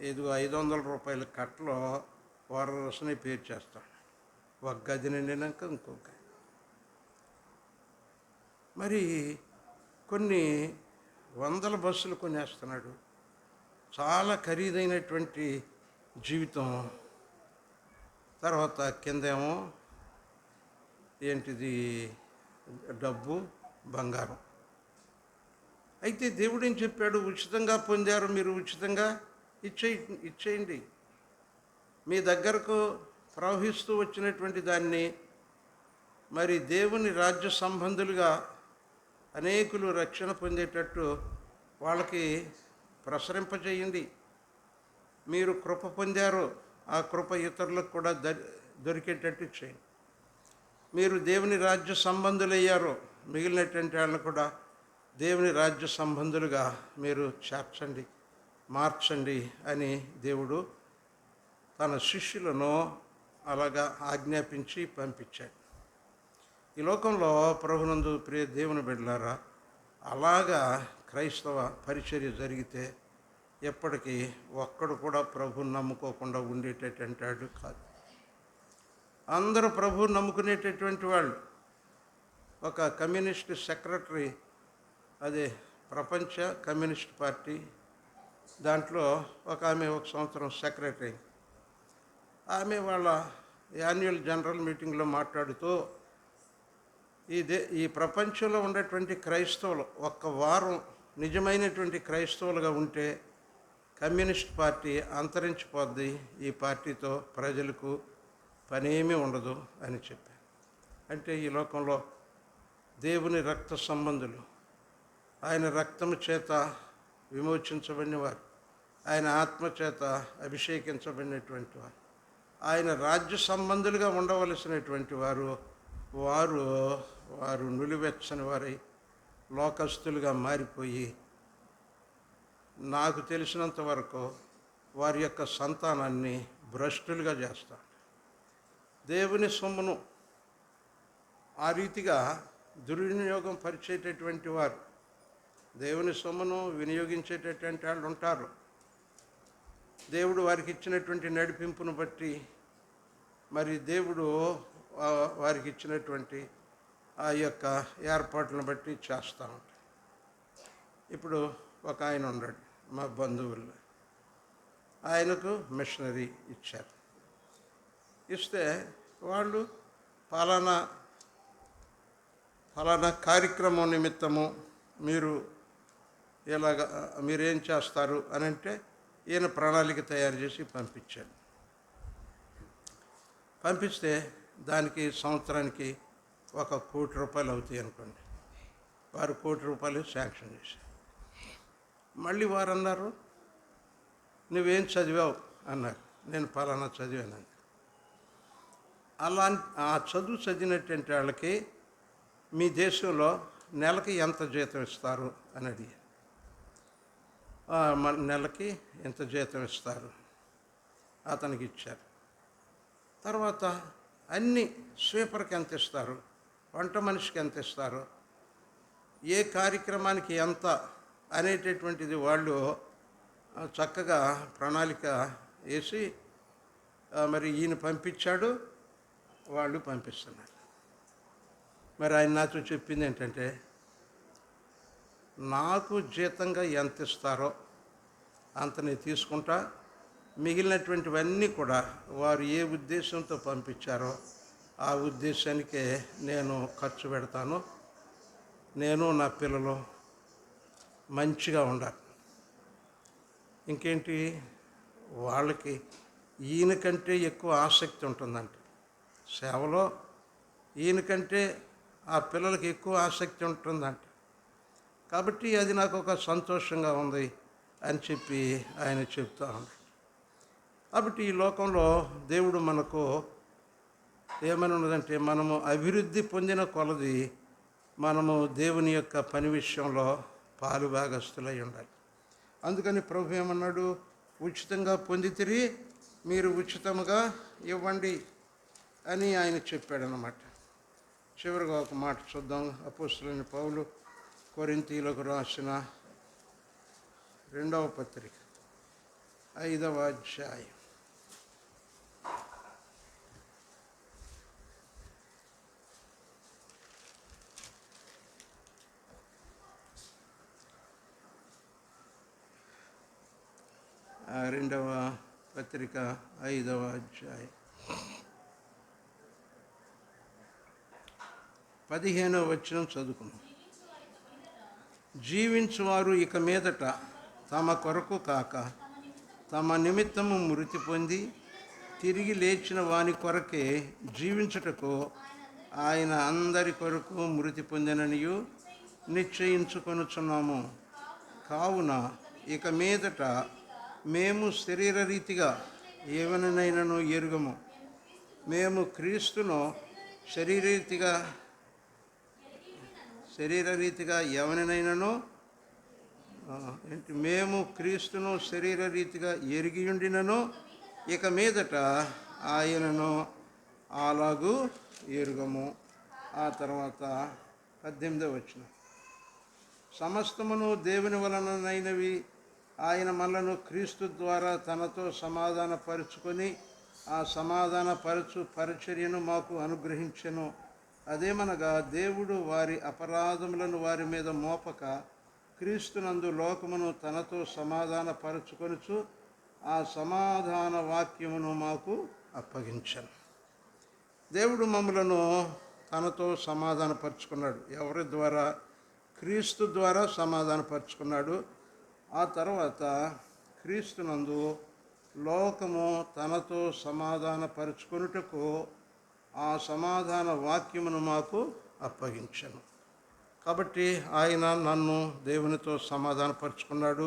ఏదో 500 రూపాయల కట్టలో వరసని పేరు చేస్తాడు. ఒక గది నిండినాక ఇంకొక గది. మరి కొన్ని వందల బస్సులు కొనేస్తున్నాడు. చాలా ఖరీదైనటువంటి జీవితం. తర్వాత కిందేమో ఏంటిది, డబ్బు, బంగారం. అయితే దేవుడు ఏం చెప్పాడు? ఉచితంగా పొందారు, మీరు ఉచితంగా ఇచ్చేయండి. మీ దగ్గరకు ప్రవహిస్తూ వచ్చినటువంటి దాన్ని మరి దేవుని రాజ్య సంబంధులుగా అనేకులు రక్షణ పొందేటట్టు వాళ్ళకి ప్రసరింపజేయండి. మీరు కృప పొందారో ఆ కృప ఇతరులకు కూడా దొరికేటట్టు చేయండి. మీరు దేవుని రాజ్య సంబంధులయ్యారో మిగిలినటువంటి వాళ్ళని కూడా దేవుని రాజ్య సంబంధులుగా మీరు చేర్చండి, మార్చండి అని దేవుడు తన శిష్యులను అలాగా ఆజ్ఞాపించి పంపించాడు. ఈ లోకంలో ప్రభునందు ప్రియ దేవుని బిడ్డలారా, అలాగా క్రైస్తవ పరిచర్య జరిగితే ఎప్పటికీ ఒక్కడు కూడా ప్రభుని నమ్ముకోకుండా ఉండేటటువంటి కాదు. అందరూ ప్రభుని నమ్ముకునేటటువంటి వాళ్ళు. ఒక కమ్యూనిస్ట్ సెక్రటరీ, అదే ప్రపంచ కమ్యూనిస్ట్ పార్టీ, దాంట్లో ఒక ఆమె ఒక సంవత్సరం సెక్రటరీ. ఆమె వాళ్ళ యాన్యువల్ జనరల్ మీటింగ్లో మాట్లాడుతూ ఈ ప్రపంచంలో ఉన్నటువంటి క్రైస్తవులు ఒక్క వారం నిజమైనటువంటి క్రైస్తవులుగా ఉంటే కమ్యూనిస్ట్ పార్టీ అంతరించిపోద్ది, ఈ పార్టీతో ప్రజలకు పనేమీ ఉండదు అని చెప్పారు. అంటే ఈ లోకంలో దేవుని రక్త సంబంధులు, ఆయన రక్తము చేత విమోచించబడిన వారు, ఆయన ఆత్మ చేత అభిషేకించబడినటువంటి వారు, ఆయన రాజ్య సంబంధులుగా ఉండవలసినటువంటి వారు వారు నులివెచ్చని వారై లోకస్తులుగా మారిపోయి, నాకు తెలిసినంత వరకు వారి యొక్క సంతానాన్ని భ్రష్టులుగా చేస్తారు. దేవుని సొమ్మును ఆ రీతిగా దుర్వినియోగం పరిచేటటువంటి వారు, దేవుని సొమ్మును వినియోగించేటటువంటి వాళ్ళు ఉంటారు. దేవుడు వారికి ఇచ్చినటువంటి నడిపింపును బట్టి మరి దేవుడు వారికి ఇచ్చినటువంటి ఆ యొక్క ఏర్పాట్లను బట్టి చేస్తూ ఉంటాడు. ఇప్పుడు ఒక ఆయన ఉన్నాడు మా బంధువుల్లో, ఆయనకు మిషనరీ ఇచ్చారు. ఇస్తే వాళ్ళు ఫలానా కార్యక్రమం నిమిత్తము మీరేం చేస్తారు అని అంటే ఈయన ప్రణాళిక తయారు చేసి పంపించాడు. పంపిస్తే దానికి సంవత్సరానికి ₹1,00,00,000 అవుతాయి అనుకోండి. వారు ₹1,00,00,000 శాంక్షన్ చేశారు. మళ్ళీ వారు అన్నారు, నువ్వేం చదివావు అన్నారు. నేను ఫలానా చదివానండి. ఆ చదువు చదివినటువంటి వాళ్ళకి మీ దేశంలో నెలకి ఎంత జీతం ఇస్తారు అని అడిగారు. నెలకి ఎంత జీతం ఇస్తారు అతనికి ఇచ్చారు. తర్వాత అన్ని స్వీపర్కి ఎంత ఇస్తారు, వంట మనిషికి ఎంత ఇస్తారు, ఏ కార్యక్రమానికి ఎంత అనేటటువంటిది వాళ్ళు చక్కగా ప్రణాళిక వేసి మరి ఈయన పంపించాడు, వాళ్ళు పంపిస్తున్నారు. మరి ఆయన నాతో చెప్పింది ఏంటంటే, నాకు జీతంగా ఎంత ఇస్తారో అంత నేను తీసుకుంటా, మిగిలినటువంటివన్నీ కూడా వారు ఏ ఉద్దేశంతో పంపించారో ఆ ఉద్దేశానికే నేను ఖర్చు పెడతాను. నేను నా పిల్లలు మంచిగా ఉండాలి. ఇంకేంటి, వాళ్ళకి ఈయనకంటే ఎక్కువ ఆసక్తి ఉంటుందంట సేవలో, ఈయనకంటే ఆ పిల్లలకి ఎక్కువ ఆసక్తి ఉంటుందంట. కాబట్టి అది నాకు ఒక సంతోషంగా ఉంది అని చెప్పి ఆయన చెప్తా ఉన్నాడు. కాబట్టి ఈ లోకంలో దేవుడు మనకు ఏమని ఉన్నదంటే, మనము అభివృద్ధి పొందిన కొలది మనము దేవుని యొక్క పని విషయంలో పాలుభాగస్తులై ఉండాలి. అందుకని ప్రభు ఏమన్నాడు, ఉచితంగా పొందితిరి, మీరు ఉచితముగా ఇవ్వండి అని ఆయన చెప్పాడనమాట. చివరిగా ఒక మాట చూద్దాం. అపోస్తలుడైన పౌలు కొరింథీయులకు రాసిన 2వ పత్రిక 5వ అధ్యాయం 2వ పత్రిక 5వ అధ్యాయం 15వ వచనం చదువుకున్నాం. జీవించువారు ఇక మీదట తమ కొరకు కాక తమ నిమిత్తము మృతి పొంది తిరిగి లేచిన వాని కొరకే జీవించుటకు ఆయన అందరి కొరకు మృతి పొందిననియు నిశ్చయించుకొనుచున్నాము. కావున ఇక మీదట మేము శరీరరీతిగా ఏవనైనను ఎరుగము. మేము క్రీస్తును శరీరరీతిగా ఎవరినైనాను మేము క్రీస్తును శరీరరీతిగా ఎరిగియుండినను ఇక మీదట ఆయనను అలాగూ ఎరుగము. ఆ తర్వాత 18వ వచనం, సమస్తమును దేవుని వలనైనవి ఆయన మనలను క్రీస్తు ద్వారా తనతో సమాధానపరుచుకొని ఆ సమాధానపరచు పరిచర్యను మాకు అనుగ్రహించెను. అదేమనగా దేవుడు వారి అపరాధములను వారి మీద మోపక క్రీస్తునందు లోకమును తనతో సమాధానపరచుకొనుచు ఆ సమాధాన వాక్యమును మాకు అప్పగించెను. దేవుడు మమ్మలను తనతో సమాధానపరుచుకున్నాడు. ఎవరి ద్వారా? క్రీస్తు ద్వారా సమాధానపరుచుకున్నాడు. ఆ తర్వాత క్రీస్తునందు లోకము తనతో సమాధానపరుచుకొనుటకు ఆ సమాధాన వాక్యమును మాకు అప్పగించెను. కాబట్టి ఆయన నన్ను దేవునితో సమాధానపరుచుకున్నాడు,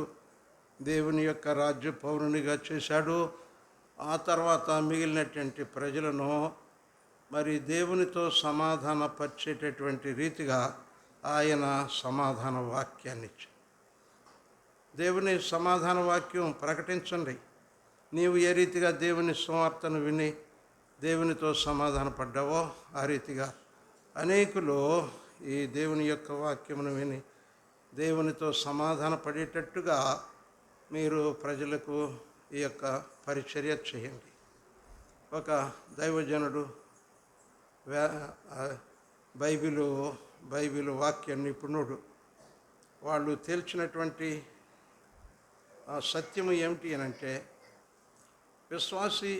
దేవుని యొక్క రాజ్య పౌరునిగా చేశాడు. ఆ తర్వాత మిగిలినటువంటి ప్రజలను మరి దేవునితో సమాధానపరిచేటటువంటి రీతిగా ఆయన సమాధాన వాక్యాన్ని ఇచ్చాడు. దేవుని సమాధాన వాక్యం ప్రకటించండి. నీవు ఏ రీతిగా దేవుని సువార్తను విని దేవునితో సమాధానపడ్డావో ఆ రీతిగా అనేకులు ఈ దేవుని యొక్క వాక్యమును విని దేవునితో సమాధానపడేటట్టుగా మీరు ప్రజలకు ఈ యొక్క పరిచర్య చేయండి. ఒక దైవజనుడు బైబిలు వాక్య నిపుణుడు వాళ్ళు తేల్చినటువంటి సత్యము ఏమిటి అని అంటే, విశ్వాసి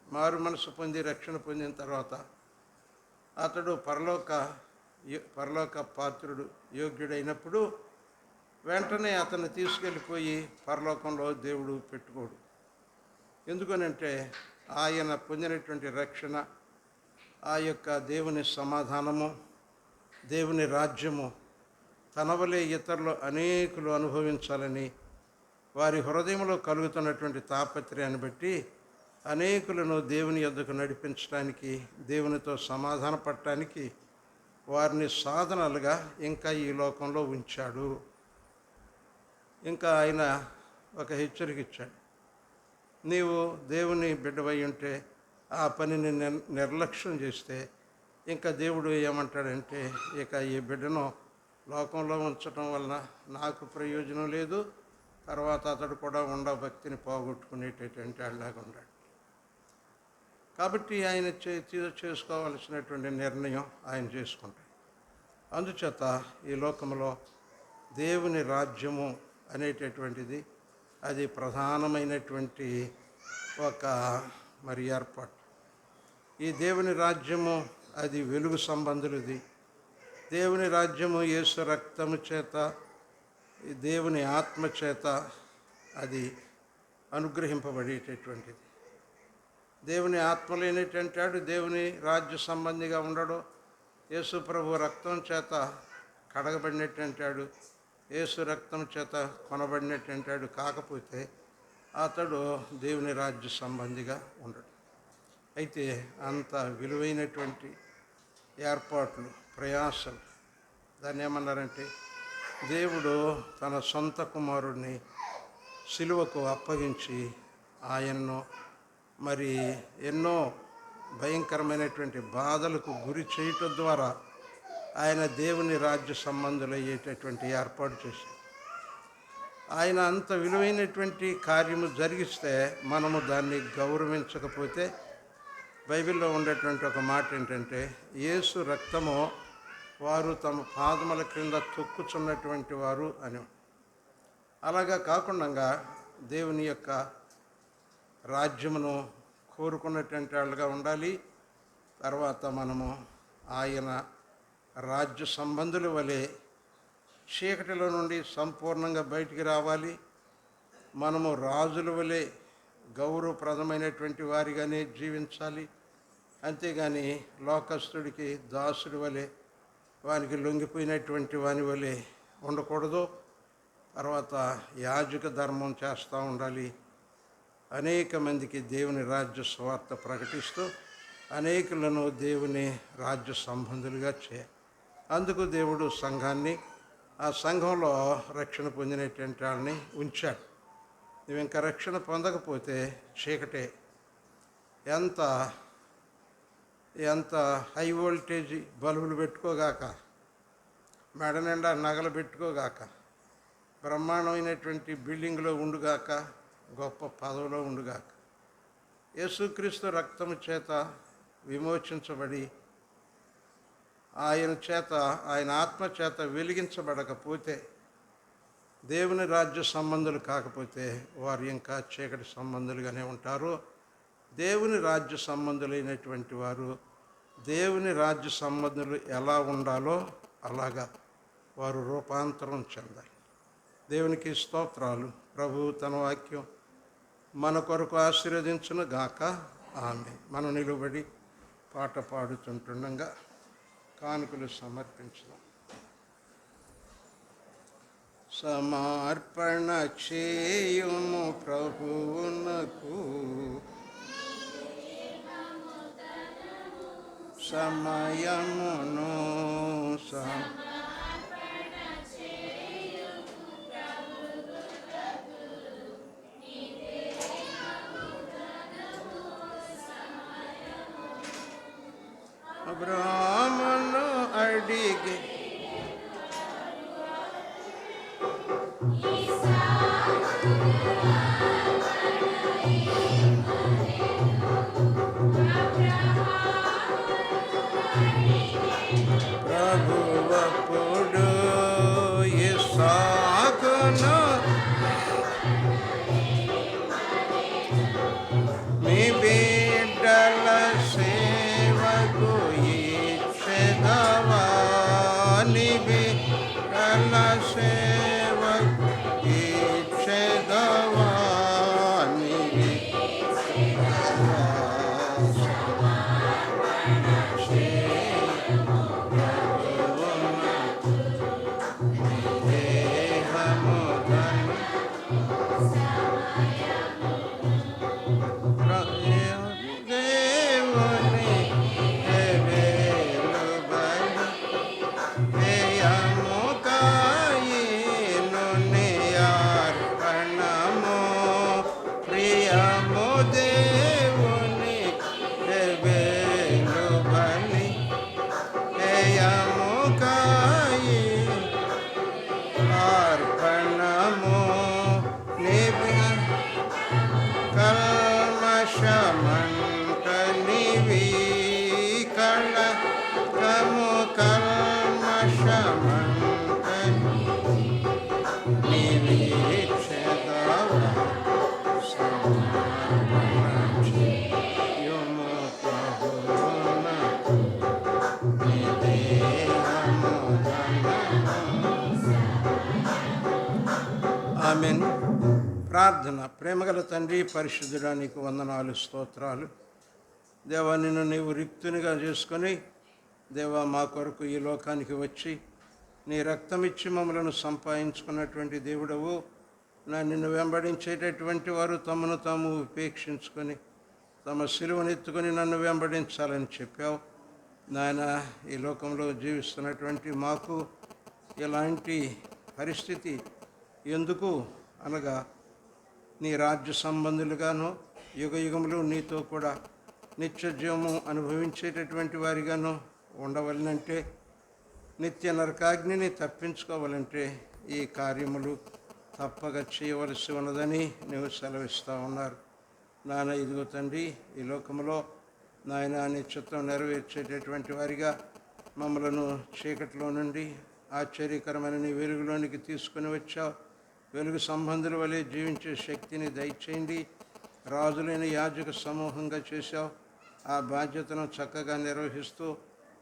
మారు మనసు పొంది రక్షణ పొందిన తర్వాత అతడు పరలోక పాత్రుడు యోగ్యుడైనప్పుడు వెంటనే అతన్ని తీసుకెళ్ళిపోయి పరలోకంలో దేవుడు పెట్టుకోడు. ఎందుకనంటే ఆయన పొందినటువంటి రక్షణ, ఆ యొక్క దేవుని సమాధానము, దేవుని రాజ్యము తన వలె ఇతరులు అనేకులు అనుభవించాలని వారి హృదయంలో కలుగుతున్నటువంటి తాపత్రయాన్ని బట్టి అనేకులను దేవుని యొద్దకు నడిపించడానికి, దేవునితో సమాధానపడటానికి వారిని సాధనాలుగా ఇంకా ఈ లోకంలో ఉంచాడు. ఇంకా ఆయన ఒక హెచ్చరిక ఇచ్చాడు. నీవు దేవుని బిడ్డవై ఉంటే ఆ పనిని నిర్లక్ష్యం చేస్తే ఇంకా దేవుడు ఏమంటాడంటే, ఇక ఈ బిడ్డను లోకంలో ఉంచడం వలన నాకు ప్రయోజనం లేదు, తర్వాత అతడు కూడా భక్తిని పోగొట్టుకునేటటువంటి అలాగా ఉన్నాడు. కాబట్టి ఆయన చేసుకోవాల్సినటువంటి నిర్ణయం ఆయన చేసుకుంటాడు. అందుచేత ఈ లోకంలో దేవుని రాజ్యము అనేటటువంటిది అది ప్రధానమైనటువంటి ఒక ఏర్పాటు. ఈ దేవుని రాజ్యము అది వెలుగు సంబంధులది. దేవుని రాజ్యము యేసు రక్తము చేత, దేవుని ఆత్మ చేత అది అనుగ్రహింపబడేటటువంటిది. దేవుని ఆత్మ లేనిటువంటి వాడు దేవుని రాజ్య సంబంధిగా ఉండడు. యేసు ప్రభు రక్తం చేత కడగబడినటువంటి వాడు, యేసు రక్తం చేత కొనబడినటువంటి వాడు కాకపోతే అతడు దేవుని రాజ్య సంబంధిగా ఉండడు. అయితే అంత విలువైనటువంటి ఏర్పాట్లు, ప్రయాసలు, దాన్ని ఏమన్నారంటే, దేవుడు తన సొంత కుమారుడిని సిలువకు అప్పగించి ఆయన్ను మరి ఎన్నో భయంకరమైనటువంటి బాధలకు గురి చేయటం ద్వారా ఆయన దేవుని రాజ్య సంబంధులయ్యేటటువంటి ఏర్పాటు చేశాడు. ఆయన అంత విలువైనటువంటి కార్యము జరిగిస్తే మనము దాన్ని గౌరవించకపోతే, బైబిల్లో ఉండేటువంటి ఒక మాట ఏంటంటే, యేసు రక్తము వారు తమ పాదముల క్రింద తొక్కుచున్నటువంటి వారు అని. అలాగా కాకుండా దేవుని యొక్క రాజ్యమును కోరుకున్నటువంటి వాళ్ళుగా ఉండాలి. తర్వాత మనము ఆయన రాజ్య సంబంధుల వలె చీకటిలో నుండి సంపూర్ణంగా బయటికి రావాలి. మనము రాజుల వలె గౌరవప్రదమైనటువంటి వారిగానే జీవించాలి. అంతేగాని లోకస్తుడికి దాసుడి వలె, వానికి లొంగిపోయినటువంటి వాని వలె ఉండకూడదు. తర్వాత యాజక ధర్మం చేస్తూ ఉండాలి. అనేక మందికి దేవుని రాజ్య సువార్త ప్రకటిస్తూ అనేకులను దేవుని రాజ్య సంబంధులుగా అందుకు దేవుడు సంఘాన్ని, ఆ సంఘంలో రక్షణ పొందినటువంటి వాళ్ళని ఉంచాడు. నువ్వు ఇంకా రక్షణ పొందకపోతే చీకటే. ఎంత ఎంత హై వోల్టేజ్ బల్బులు పెట్టుకోగాక, మెడ నిండా నగలు పెట్టుకోగాక, బ్రహ్మాండమైనటువంటి బిల్డింగ్లో ఉండుగాక, గొప్ప పదవిలో ఉండుగాక, యేసుక్రీస్తు రక్తము చేత విమోచించబడి ఆయన ఆత్మ చేత వెలిగించబడకపోతే, దేవుని రాజ్య సంబంధులు కాకపోతే వారు ఇంకా చీకటి సంబంధులుగానే ఉంటారు. దేవుని రాజ్య సంబంధులైనటువంటి వారు దేవుని రాజ్య సంబంధులు ఎలా ఉండాలో అలాగా వారు రూపాంతరం చెందాలి. దేవునికి స్తోత్రాలు. ప్రభు తన వాక్యం మన కొరకు ఆశీర్వదించును గాక. ఆమేన్. మనం నిలబడి పాట పాడుతుంటుండగా కానుకలు సమర్పించుదాం. సమర్పణ చేయుము ప్రభువునకు, సమయమును అబ్రాహామును అడిగి ప్రభువప్పుడు ఇస్సాకును మీ బిడ్డల సేవకు ఇచ్చెదవా, నీ బిడ్డల సేవకు ఇచ్చెదవా, నీ ఆమేన్. ప్రార్థన. ప్రేమగల తండ్రి, పరిశుద్ధుడా, నీకు వందనాలు, స్తోత్రాలు. దేవా, నిన్ను నీవు రిక్తునిగా చేసుకొని దేవా మా కొరకు ఈ లోకానికి వచ్చి నీ రక్తం ఇచ్చి మమ్మలను సంపాదించుకున్నటువంటి దేవుడవు. నిన్ను వెంబడించేటటువంటి వారు తమను తాము ఉపేక్షించుకొని తమ సిలువనెత్తుకొని నన్ను వెంబడించాలని చెప్పావు నాయన. ఈ లోకంలో జీవిస్తున్నటువంటి మాకు ఇలాంటి పరిస్థితి ఎందుకు అనగా, నీ రాజ్య సంబంధులుగాను యుగయుగములు నీతో కూడా నిత్య జీవము అనుభవించేటటువంటి వారిగాను ఉండవలనంటే, నిత్య నరకాగ్నిని తప్పించుకోవాలంటే ఈ కార్యములు తప్పక చేయవలసి ఉన్నదని నువ్వు సెలవిస్తూ ఉన్నారు నాయన. ఇదిగో తండ్రి, ఈ లోకంలో నాయన నీ చిత్తం నెరవేర్చేటటువంటి వారిగా మమ్మలను చీకటిలో నుండి ఆశ్చర్యకరమైన నీ వెలుగులోనికి తీసుకొని వచ్చావు. వెలుగు సంబంధుల వలె జీవించే శక్తిని దయచేయండి. రాజులైన యాజక సమూహంగా చేశావు. ఆ బాధ్యతను చక్కగా నిర్వహిస్తూ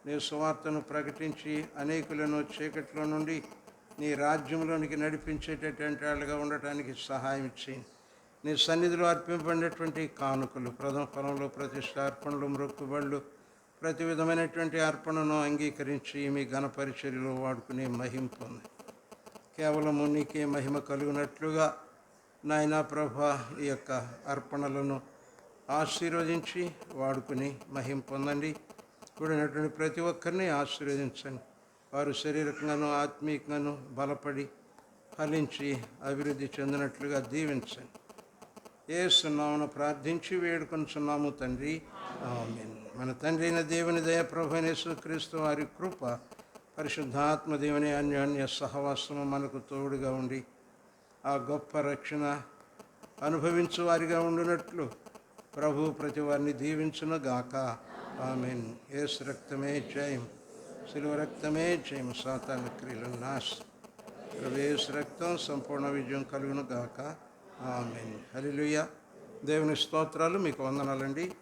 నీ సువార్తను ప్రకటించి అనేకులను చీకటిలో నుండి నీ రాజ్యంలోనికి నడిపించేటటువంటి వాళ్ళుగా ఉండటానికి సహాయం చేయండి. నీ సన్నిధిలో అర్పింపబడినటువంటి కానుకలు, ప్రథమ ఫలంలో ప్రతిష్ట అర్పణలు, మొక్కుబళ్ళు, ప్రతి విధమైనటువంటి అర్పణను అంగీకరించి మీ ఘన పరిచర్యలో వాడుకునే మహిమ పొంది కేవలము నీకే మహిమ కలుగునట్లుగా నాయనా ప్రభా ఈ యొక్క అర్పణలను ఆశీర్వదించి వాడుకుని మహిమ పొందండి. కూడినటువంటి ప్రతి ఒక్కరిని ఆశీర్వదించండి. వారు శారీరకంగాను ఆత్మీయంగాను బలపడి ఫలించి అభివృద్ధి చెందినట్లుగా దీవించండి. యేసు నామమున ప్రార్థించి వేడుకొనుచున్నాము తండ్రి, ఆమేన్. మన తండ్రి అయిన దేవుని దయ, ప్రభువైన యేసుక్రీస్తు వారి కృప, పరిశుద్ధాత్మ దేవుని అన్యోన్య సహవాసము మనకు తోడుగా ఉండి ఆ గొప్ప రక్షణ అనుభవించు వారిగా ఉండునట్లు ప్రభు ప్రతి వారిని దీవించును గాక. ఆమేన్. యేసు రక్తమే జయం, శిలువ రక్తమే జయం, సాతాను క్రియలను నాశనం. ప్రభు యేసు రక్తం సంపూర్ణ విజయం కలుగును గాక. ఆమేన్. హల్లెలూయా. దేవుని స్తోత్రాలు. మీకు వందనాలండి.